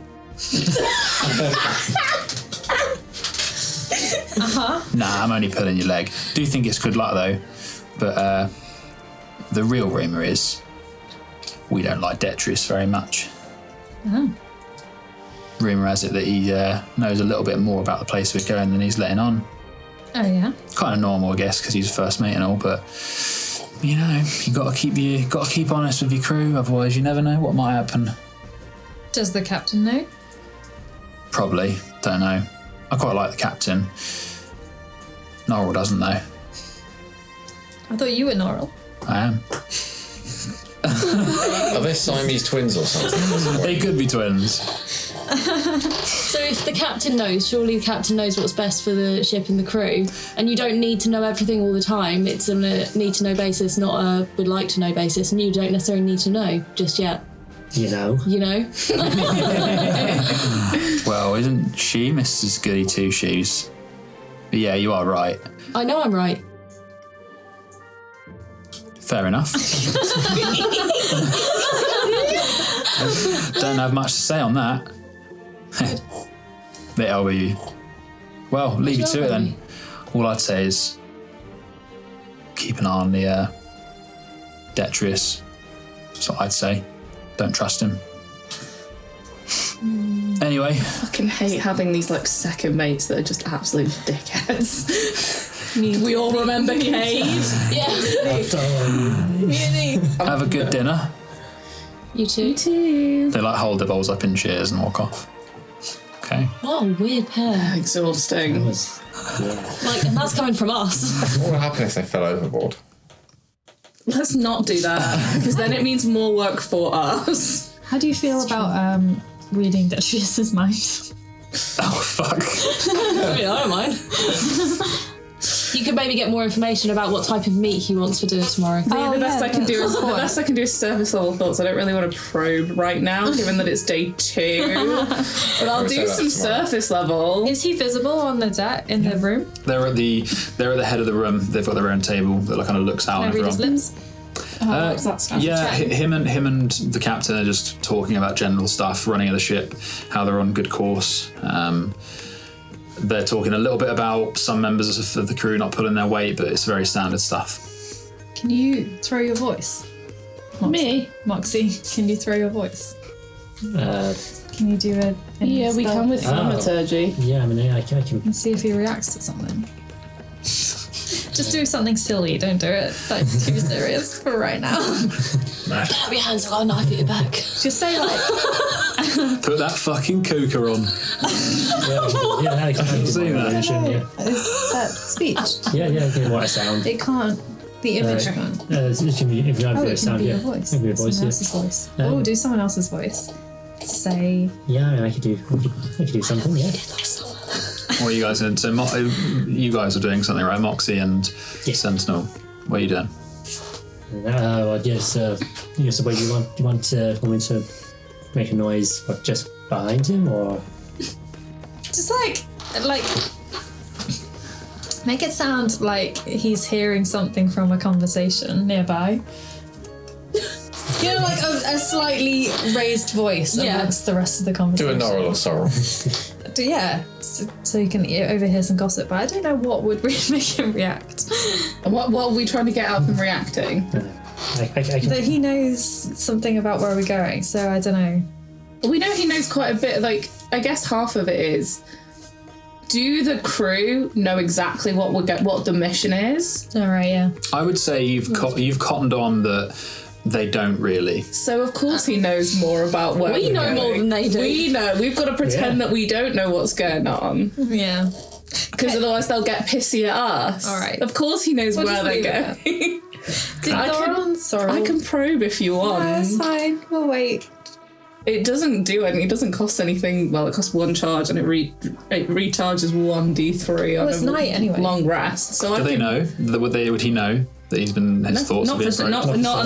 Nah, I'm only pulling your leg. Do think it's good luck though, but the real rumour is we don't like Detrius very much. Oh. Rumour has it that he knows a little bit more about the place we're going than he's letting on. Oh, yeah? Kind of normal, I guess, because he's first mate and all, but you know, you got to keep honest with your crew, otherwise you never know what might happen. Does the captain know? Probably, don't know. I quite like the captain. Norrell doesn't know. I thought you were Norrell. I am. Are they Siamese twins or something? They could be twins. So if the captain knows, surely the captain knows what's best for the ship and the crew, and you don't need to know everything all the time. It's on a need-to-know basis, not a would-like-to-know basis, and you don't necessarily need to know just yet. You know. You know? Well, isn't she Mrs. Goody Two-Shoes? But yeah, you are right. I know I'm right. Fair enough. Don't have much to say on that. That'll be. Well, leave you to it then. All I'd say is keep an eye on the Detrius. That's what I'd say. Don't trust him. Anyway. I fucking hate having these like second mates that are just absolute dickheads. We all remember Cade. Yeah. Have a good dinner. You too? You too. They like hold their bowls up in chairs and walk off. Okay. What a weird pair. Exhausting. And That's coming from us. What would happen if they fell overboard? Let's not do that, because then it means more work for us. How do you feel about reading Detrius's mind? Oh, fuck. I mean, I don't mind. You could maybe get more information about what type of meat he wants for dinner tomorrow. The best I can do is surface level thoughts. I don't really want to probe right now, given that it's day 2. But I'll do some surface level. Is he visible on the deck in the room? They're at the head of the room. They've got their own table that kind of looks out Can I on read his everyone. lips? Yeah, him and the captain are just talking about general stuff, running of the ship, how they're on good course. They're talking a little bit about some members of the crew not pulling their weight, but it's very standard stuff. Can you throw your voice? Me? Moxie, can you throw your voice? Can you do a Yeah, we spell? can with thaumaturgy. Yeah, I mean, I can. And see if he reacts to something. Just do something silly, don't do it like too serious for right now. Get out your hands, I've got a knife at your back. Just say like, Put that fucking coca on. Yeah, I can see that. is that speech? Yeah, what a sound. It can't. The image can't. It can be, if you have Oh, a it can sound, be yeah. your voice. It can be a voice, Someone yeah. else's voice. Um, Do someone else's voice. Say. Yeah, I mean, I could do something, yeah. What are you guys doing? So you guys are doing something, right? Moxie and Sentinel. What are you doing? I guess, so what do you want? Do you want me to make a noise, what, just behind him, or? Just like make it sound like he's hearing something from a conversation nearby. You know, like a slightly raised voice amongst the rest of the Do a conversation. Norrell or Sorrel. Yeah, so you can overhear some gossip, but I don't know what would really make him react. And what are we trying to get out of him reacting? I can, That he knows something about where we're going, so I don't know. We know he knows quite a bit. Like, I guess half of it is, do the crew know exactly what the mission is? All right, yeah. I would say you've cottoned on that they don't really. So of course he knows more about where We we're know more going. than they do. We know. We've got to pretend that we don't know what's going on, Yeah. because otherwise they'll get pissy at us. All right. Of course he knows We'll where just they're leave it going. Did I can- Doran sorrow? I can probe if you want. That's fine. We'll wait. It doesn't do anything. It doesn't cost anything. Well, it costs 1 charge, and it recharges 1d3 on it's a night anyway. long rest. So Do they know? Would he know that he's been his thoughts Not, have been broken? not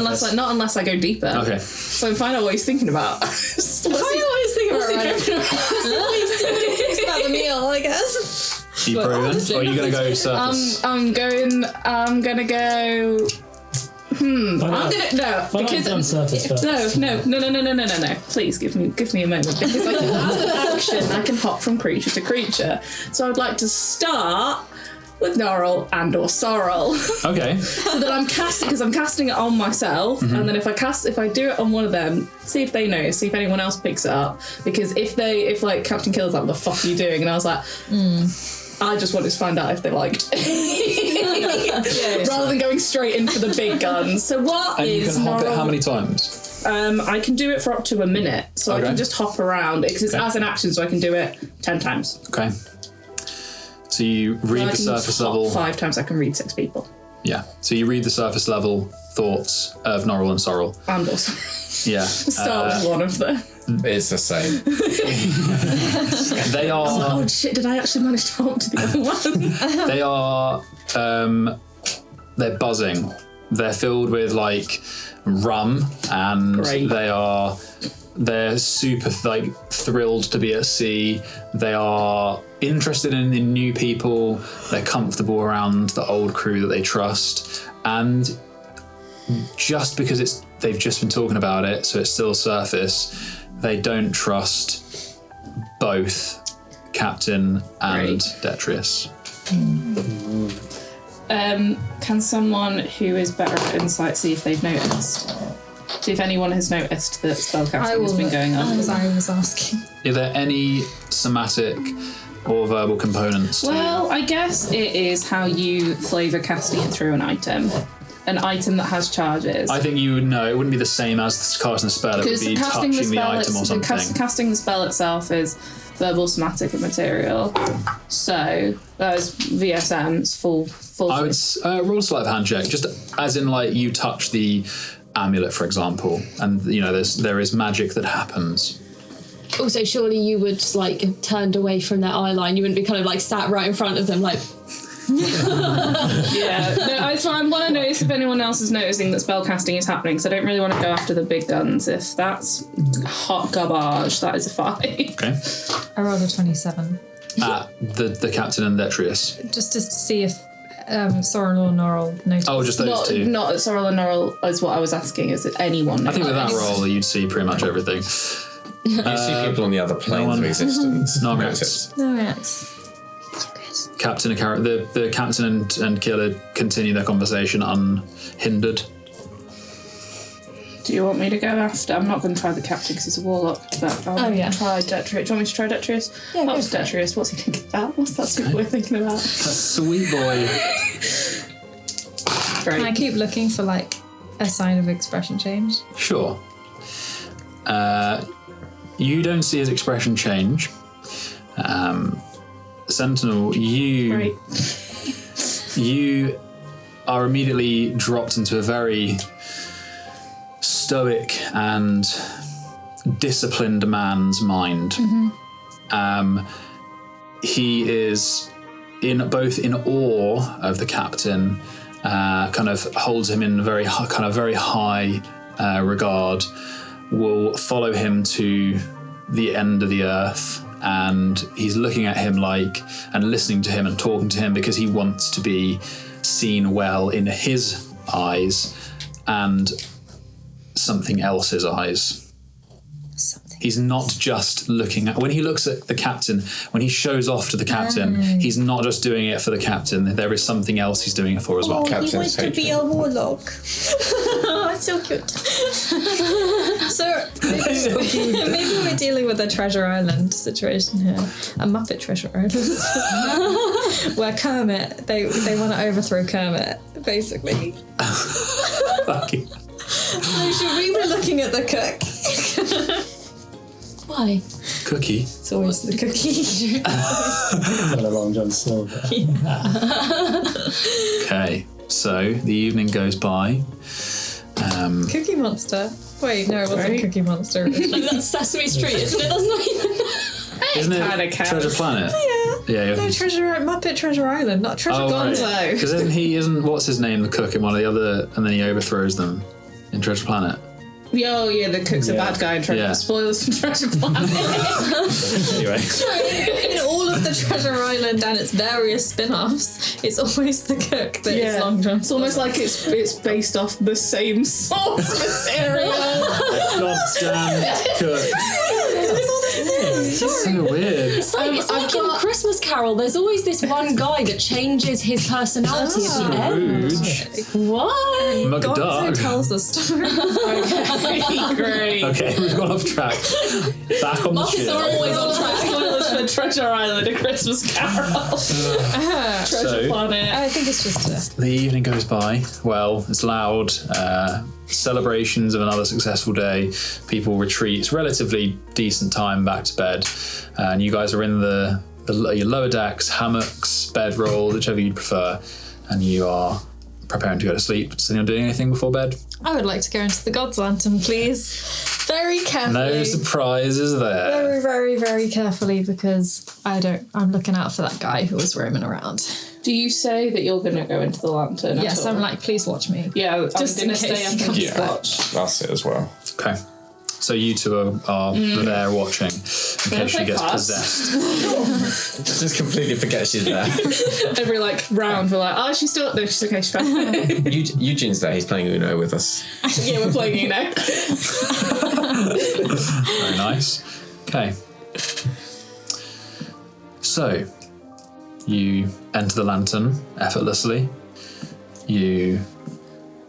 unless I go deeper. Okay. So find out what he's thinking about. What's he It's about the meal, I guess. Are you proven? Or are you going to go surface? I'm gonna go I'm gonna no because on surface first. no. Please give me a moment because as an action I can hop from creature to creature. So I'd like to start with Norrell and or Sorrel. Okay. So that I'm casting because I'm casting it on myself, and then if I do it on one of them, see if they notice, see if anyone else picks it up. Because if like Captain Killer's like, what the fuck are you doing? And I was like, I just wanted to find out if they liked it. Rather than going straight in for the big guns. So what And is you can hop it Norrell? how many times? I can do it for up to a minute, so Okay. I can just hop around because it's as an action, so I can do it 10 times. Okay. So you read I the can surface hop level. 5 times. I can read 6 people. Yeah. So you read the surface level thoughts of Norrell and Sorrel. And also Yeah. start with one of them. It's the same. They are. Oh shit! Did I actually manage to hop to the other one? They are. They're buzzing. They're filled with like rum, and Great. they're super like thrilled to be at sea. They are interested in new people. They're comfortable around the old crew that they trust, and just because they've just been talking about it, so it's still surface. They don't trust both Captain and Great. Detrius. Can someone who is better at insight see if they've noticed? See if anyone has noticed that spellcasting has been going on. As I was asking. Are there any somatic or verbal components to Well, I guess it is how you flavour casting it through an item. An item that has charges. I think you would know. It wouldn't be the same as casting a spell. It would be touching the item or something. Casting the spell itself is verbal, somatic, and material. So those VSMs full. I would roll a sleight of hand check, just as in like you touch the amulet, for example, and you know there is magic that happens. Also, surely you would like turned away from their eye line. You wouldn't be kind of like sat right in front of them, like. Yeah, no, I want to notice if anyone else is noticing that spellcasting is happening, because I don't really want to go after the big guns. If that's hot garbage, that is a 5. Okay. I rolled a 27. The captain and Detrius. Just to see if Sorrel or Norrell noticed. Oh, just those two. Not Sorrel and Norrell is what I was asking. Is it anyone? I think with that roll, you'd see pretty much everything. You see people on the other planes of existence. No reacts. No, yes. Captain and the captain and Killid continue their conversation unhindered. Do you want me to go after? I'm not going to try the captain because he's a warlock, but I'll try Detrius. Do you want me to try Detrius? Yeah, What's Detrius? What's he thinking about? What's that sweet boy thinking about? Sweet boy. Great. Can I keep looking for like a sign of expression change? Sure. You don't see his expression change. Sentinel, you are immediately dropped into a very stoic and disciplined man's mind. He is both in awe of the captain, kind of holds him in very high regard, will follow him to the end of the earth, and he's looking at him and listening to him and talking to him because he wants to be seen well in his eyes and something else's eyes. He's not just looking at... When he looks at the captain, when he shows off to the captain, he's not just doing it for the captain. There is something else he's doing it for as well. He wants to be a warlock. Oh, so cute. So maybe we're dealing with a Treasure Island situation here. A Muppet Treasure Island. Where Kermit, they want to overthrow Kermit, basically. Fucking... So should we be looking at the cook? Why? Cookie. It's always the cookie. It's on a Long John Silver. Okay, so the evening goes by. Cookie Monster. Wait, no, it wasn't Cookie Monster. Like that's Sesame Street, isn't it? That's not even. Isn't Kinda it counts. Treasure Planet? Yeah. Yeah. No, Muppet Treasure Island, not Treasure Gonzo. Because isn't what's his name, the cook in one of the other, and then he overthrows them in Treasure Planet? Oh, yeah, the cook's a bad guy and trying to spoil some treasure planet. Anyway. In all of the Treasure Island and its various spin-offs, it's always the cook that is long drawn. It's almost like it's based off the same source material. Goddamn cook. It's so weird. It's like in A Christmas Carol, there's always this one guy that changes his personality at the end. What? Mug of Gonzo Dark. tells the story. Okay, great. Okay, we've gone off track. Back on the ship. They're always on track. Spoilers for Treasure Island, A Christmas Carol. Treasure Planet. I think it's just The evening goes by. Well, it's loud. Celebrations of another successful day. People retreat. It's relatively decent time back to bed. And you guys are in your lower decks, hammocks, bedroll, whichever you'd prefer. And you are preparing to go to sleep. Does anyone do anything before bed? I would like to go into the God's Lantern, please. Very carefully. No surprises there. Very, very, very carefully, because I'm looking out for that guy who was roaming around. Do you say that you're going to go into the lantern? Yes, I'm like, please watch me. Yeah, Just I'm in going to case stay he up and comes keep back. watch. That's it as well. Okay. So you two are there watching in case she gets possessed. Just completely forget she's there. Every round, we're like, oh, she's still. No, she's okay. She's fine. Eugene's there. He's playing Uno with us. Yeah, we're playing Uno. Very nice. Okay. So you enter the lantern effortlessly. You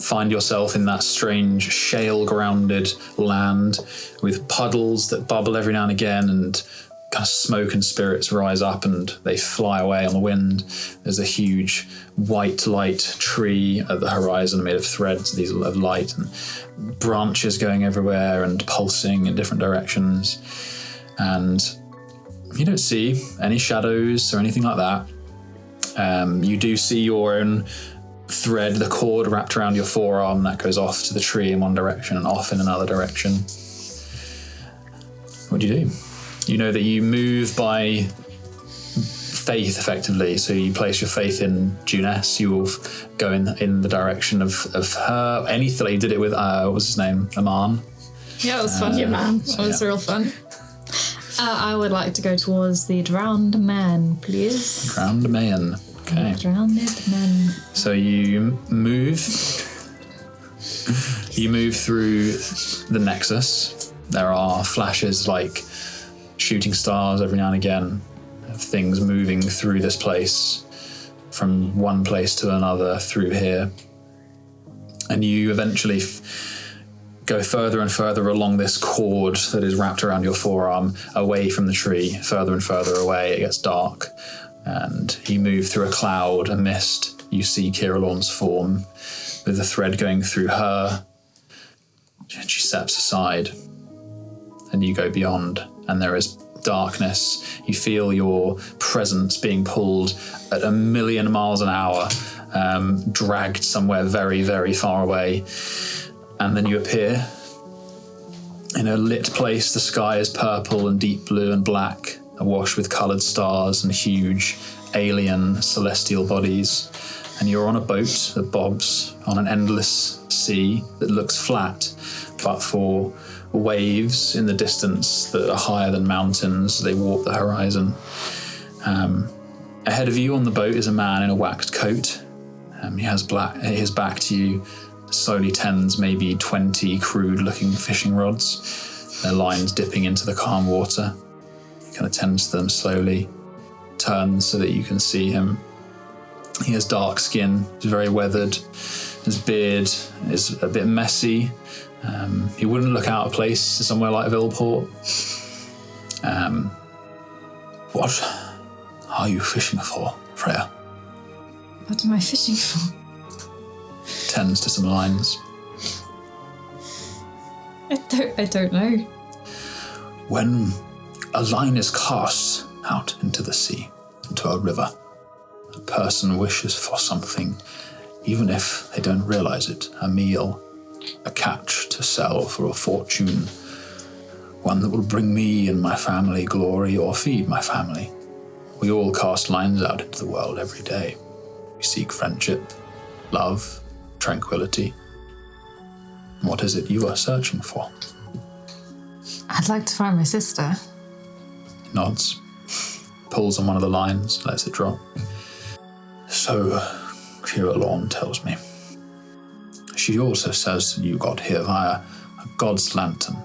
find yourself in that strange shale-grounded land with puddles that bubble every now and again, and kind of smoke and spirits rise up and they fly away on the wind. There's a huge white light tree at the horizon made of threads of light, and branches going everywhere and pulsing in different directions. And you don't see any shadows or anything like that. You do see your own thread, the cord wrapped around your forearm that goes off to the tree in one direction and off in another direction. What do? You know that you move by faith, effectively. So you place your faith in Juness. You will go in the direction of her. Anything you did it with, what was his name? Aman? Yeah, it was fun. Man. It was real fun. I would like to go towards the drowned man, please. Drowned man. Okay. Drowned man. So you move through the Nexus. There are flashes like shooting stars every now and again, of things moving through this place, from one place to another through here. And you eventually go further and further along this cord that is wrapped around your forearm, away from the tree, further and further away. It gets dark. And you move through a cloud, a mist. You see Kirillorn's form with the thread going through her. And she steps aside. And you go beyond, and there is darkness. You feel your presence being pulled at 1,000,000 miles an hour, dragged somewhere very, very far away. And then you appear in a lit place. The sky is purple and deep blue and black, awash with coloured stars and huge alien celestial bodies. And you're on a boat that bobs on an endless sea that looks flat, but for waves in the distance that are higher than mountains, they warp the horizon. Ahead of you on the boat is a man in a waxed coat. He has his back to you, slowly tends maybe 20 crude-looking fishing rods, their lines dipping into the calm water. Kind of tends to them slowly, turns so that you can see him. He has dark skin, he's very weathered. His beard is a bit messy. He wouldn't look out of place somewhere like Villeport. What are you fishing for, Freya? What am I fishing for? Tends to some lines. I don't know. When a line is cast out into the sea, into a river, a person wishes for something, even if they don't realize it, a meal, a catch to sell for a fortune, one that will bring me and my family glory or feed my family. We all cast lines out into the world every day. We seek friendship, love, tranquility. What is it you are searching for? I'd like to find my sister. Nods, pulls on one of the lines, lets it drop. So, Kira tells me. She also says that you got here via a god's lantern.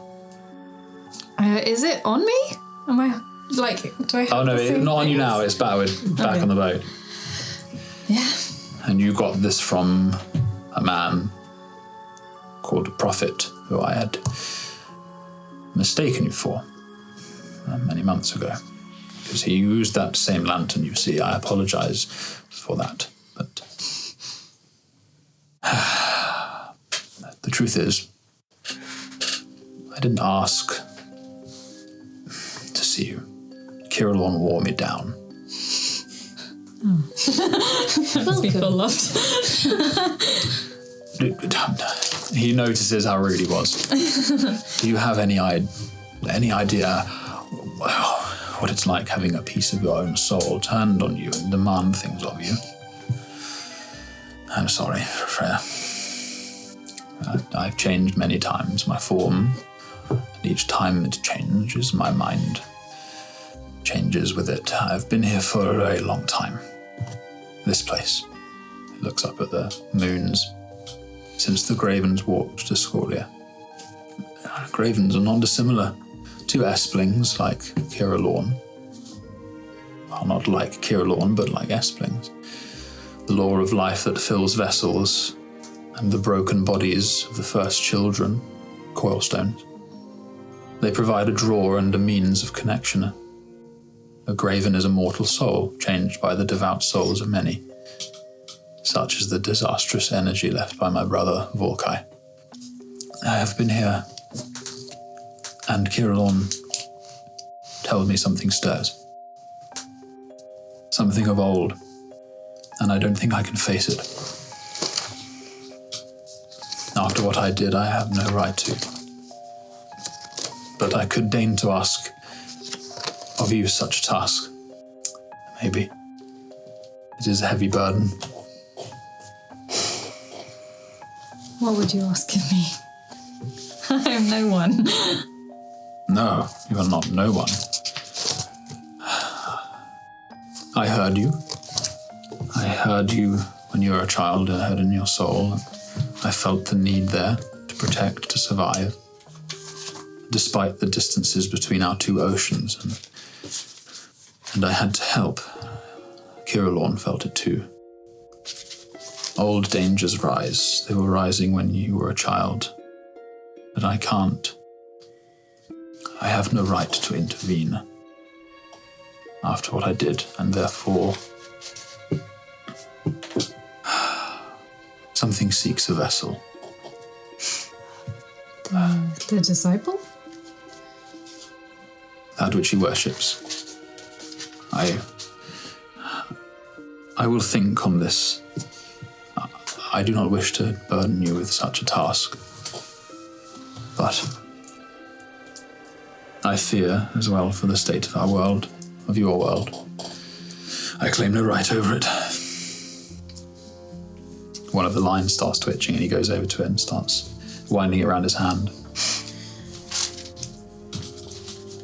Is it on me? Am I, like, do I have Oh no, the same not on you things? now, it's back Okay. on the boat. Yeah. And you got this from a man called a prophet who I had mistaken you for many months ago. Because he used that same lantern, you see. I apologize for that. But the truth is, I didn't ask to see you. Kirillon wore me down. People loved. He notices how rude he was. Do you have any idea what it's like having a piece of your own soul turned on you and demand things of you? I'm sorry, Freya. I've changed many times my form, and each time it changes, my mind changes with it. I've been here for a very long time. This place. He looks up at the moons. Since the Gravens walked to Scoria. Gravens are not dissimilar to Esplings like Kirillon. Well, not like Kirillon, but like Esplings. The law of life that fills vessels and the broken bodies of the first children, coilstones. They provide a drawer and a means of connection. A graven is a mortal soul, changed by the devout souls of many. Such is the disastrous energy left by my brother, Volkai. I have been here, and Kirillon tells me something stirs. Something of old, and I don't think I can face it. After what I did, I have no right to. But I could deign to ask of you such a task. Maybe. It is a heavy burden. What would you ask of me? I am no one. No, you are not no one. I heard you. I heard you when you were a child. I heard in your soul. I felt the need there to protect, to survive. Despite the distances between our two oceans. And I had to help. Kirillon felt it too. Old dangers rise. They were rising when you were a child. But I can't. I have no right to intervene after what I did, and therefore something seeks a vessel. The disciple? That which he worships. I will think on this. I do not wish to burden you with such a task. But I fear as well for the state of our world, of your world. I claim no right over it. One of the lines starts twitching and he goes over to it and starts winding it around his hand.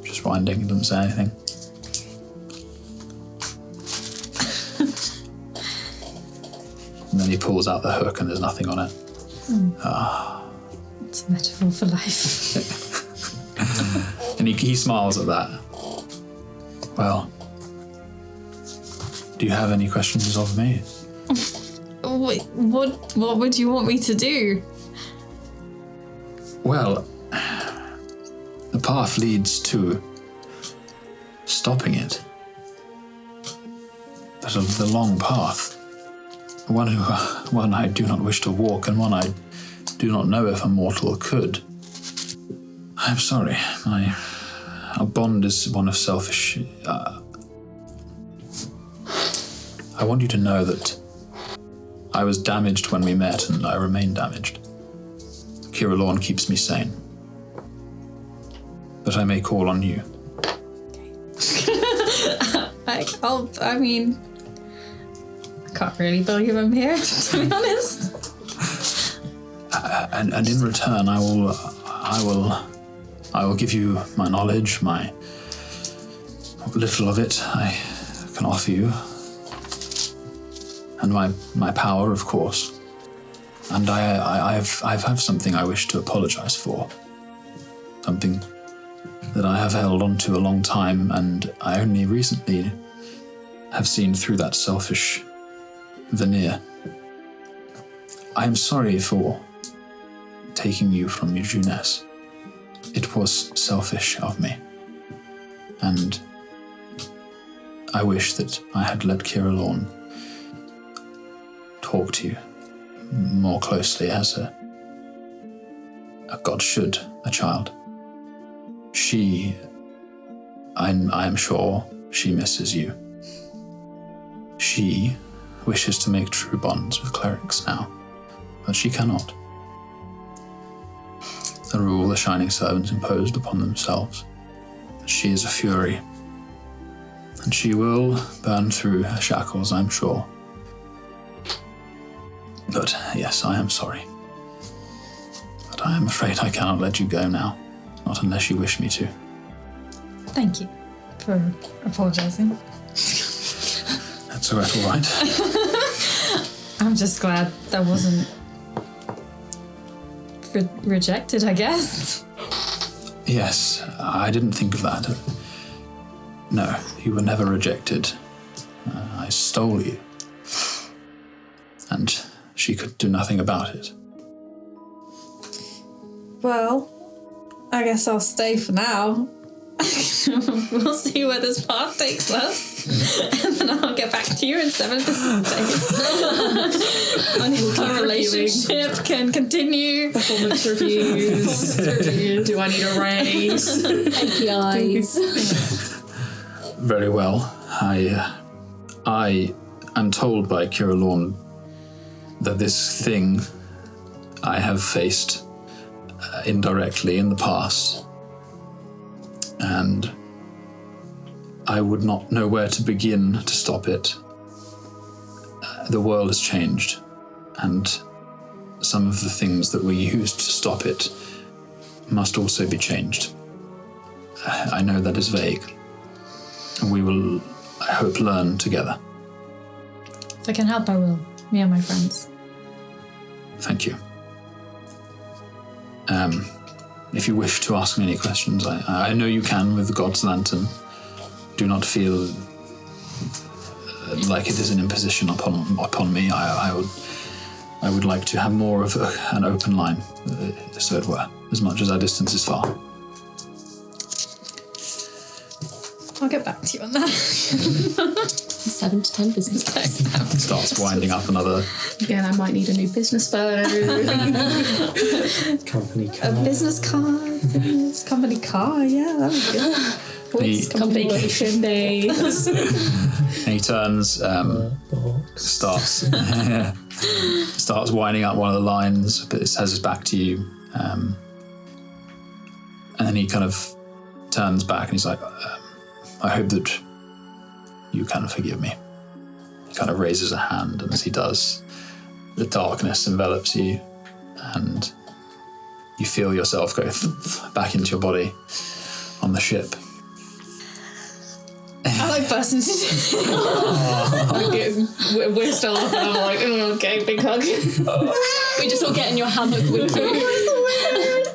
Just winding, he doesn't say anything. And then he pulls out the hook and there's nothing on it. It's a metaphor for life. And he smiles at that. Well, do you have any questions of me? Wait, what would you want me to do? Well, the path leads to stopping it. There's the long path. One I do not wish to walk, and one I do not know if a mortal could. I'm sorry. Our bond is one of selfish. I want you to know that I was damaged when we met, and I remain damaged. Kirillon keeps me sane. But I may call on you. I can't really believe I'm here, to be honest. And in return, I will give you my knowledge, my little of it I can offer you, and my power, of course. And I have something I wish to apologize for. Something that I have held on to a long time, and I only recently have seen through that selfish veneer. I am sorry for taking you from your Juness. It was selfish of me. And I wish that I had let Kira talk to you more closely as a god should a child. I am sure she misses you. She wishes to make true bonds with clerics now, but she cannot. The rule the Shining Servants imposed upon themselves. She is a fury, and she will burn through her shackles, I'm sure. But yes, I am sorry. But I am afraid I cannot let you go now, not unless you wish me to. Thank you for apologising. That's all right. I'm just glad that wasn't rejected, I guess. Yes, I didn't think of that. No, you were never rejected. I stole you. And she could do nothing about it. Well, I guess I'll stay for now. We'll see where this path takes us. And then I'll get back to you in 7 business days. On if our relationship can continue. Performance reviews. Do I need a raise? APIs. Very well. I am told by Kira that this thing I have faced indirectly in the past, and I would not know where to begin to stop it. The world has changed, and some of the things that we used to stop it must also be changed. I know that is vague. We will, I hope, learn together. If I can help, I will. Me and my friends. Thank you. If you wish to ask me any questions, I know you can with the God's Lantern. Do not feel like it is an imposition upon me. I would like to have more of an open line, so it were, as much as our distance is far. I'll get back to you on that. 7 to 10 business days. Starts winding up another. Again, I might need a new business phone. Company car. A business card. Company car, yeah, that would be good. Vacation days. And he turns, starts winding up one of the lines, but it has his back to you. And then he kind of turns back and he's like, I hope that you can forgive me. He kind of raises a hand, and as he does, the darkness envelops you, and you feel yourself go back into your body on the ship. I like bursting We're still up, and I'm like, oh, okay, big hug. We just all get in your hammock with you.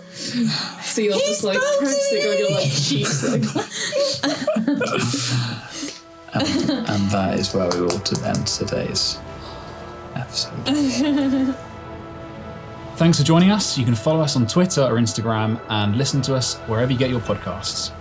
So you're just like pressing on your like cheeks. And that is where we will end today's episode. Thanks for joining us. You can follow us on Twitter or Instagram and listen to us wherever you get your podcasts.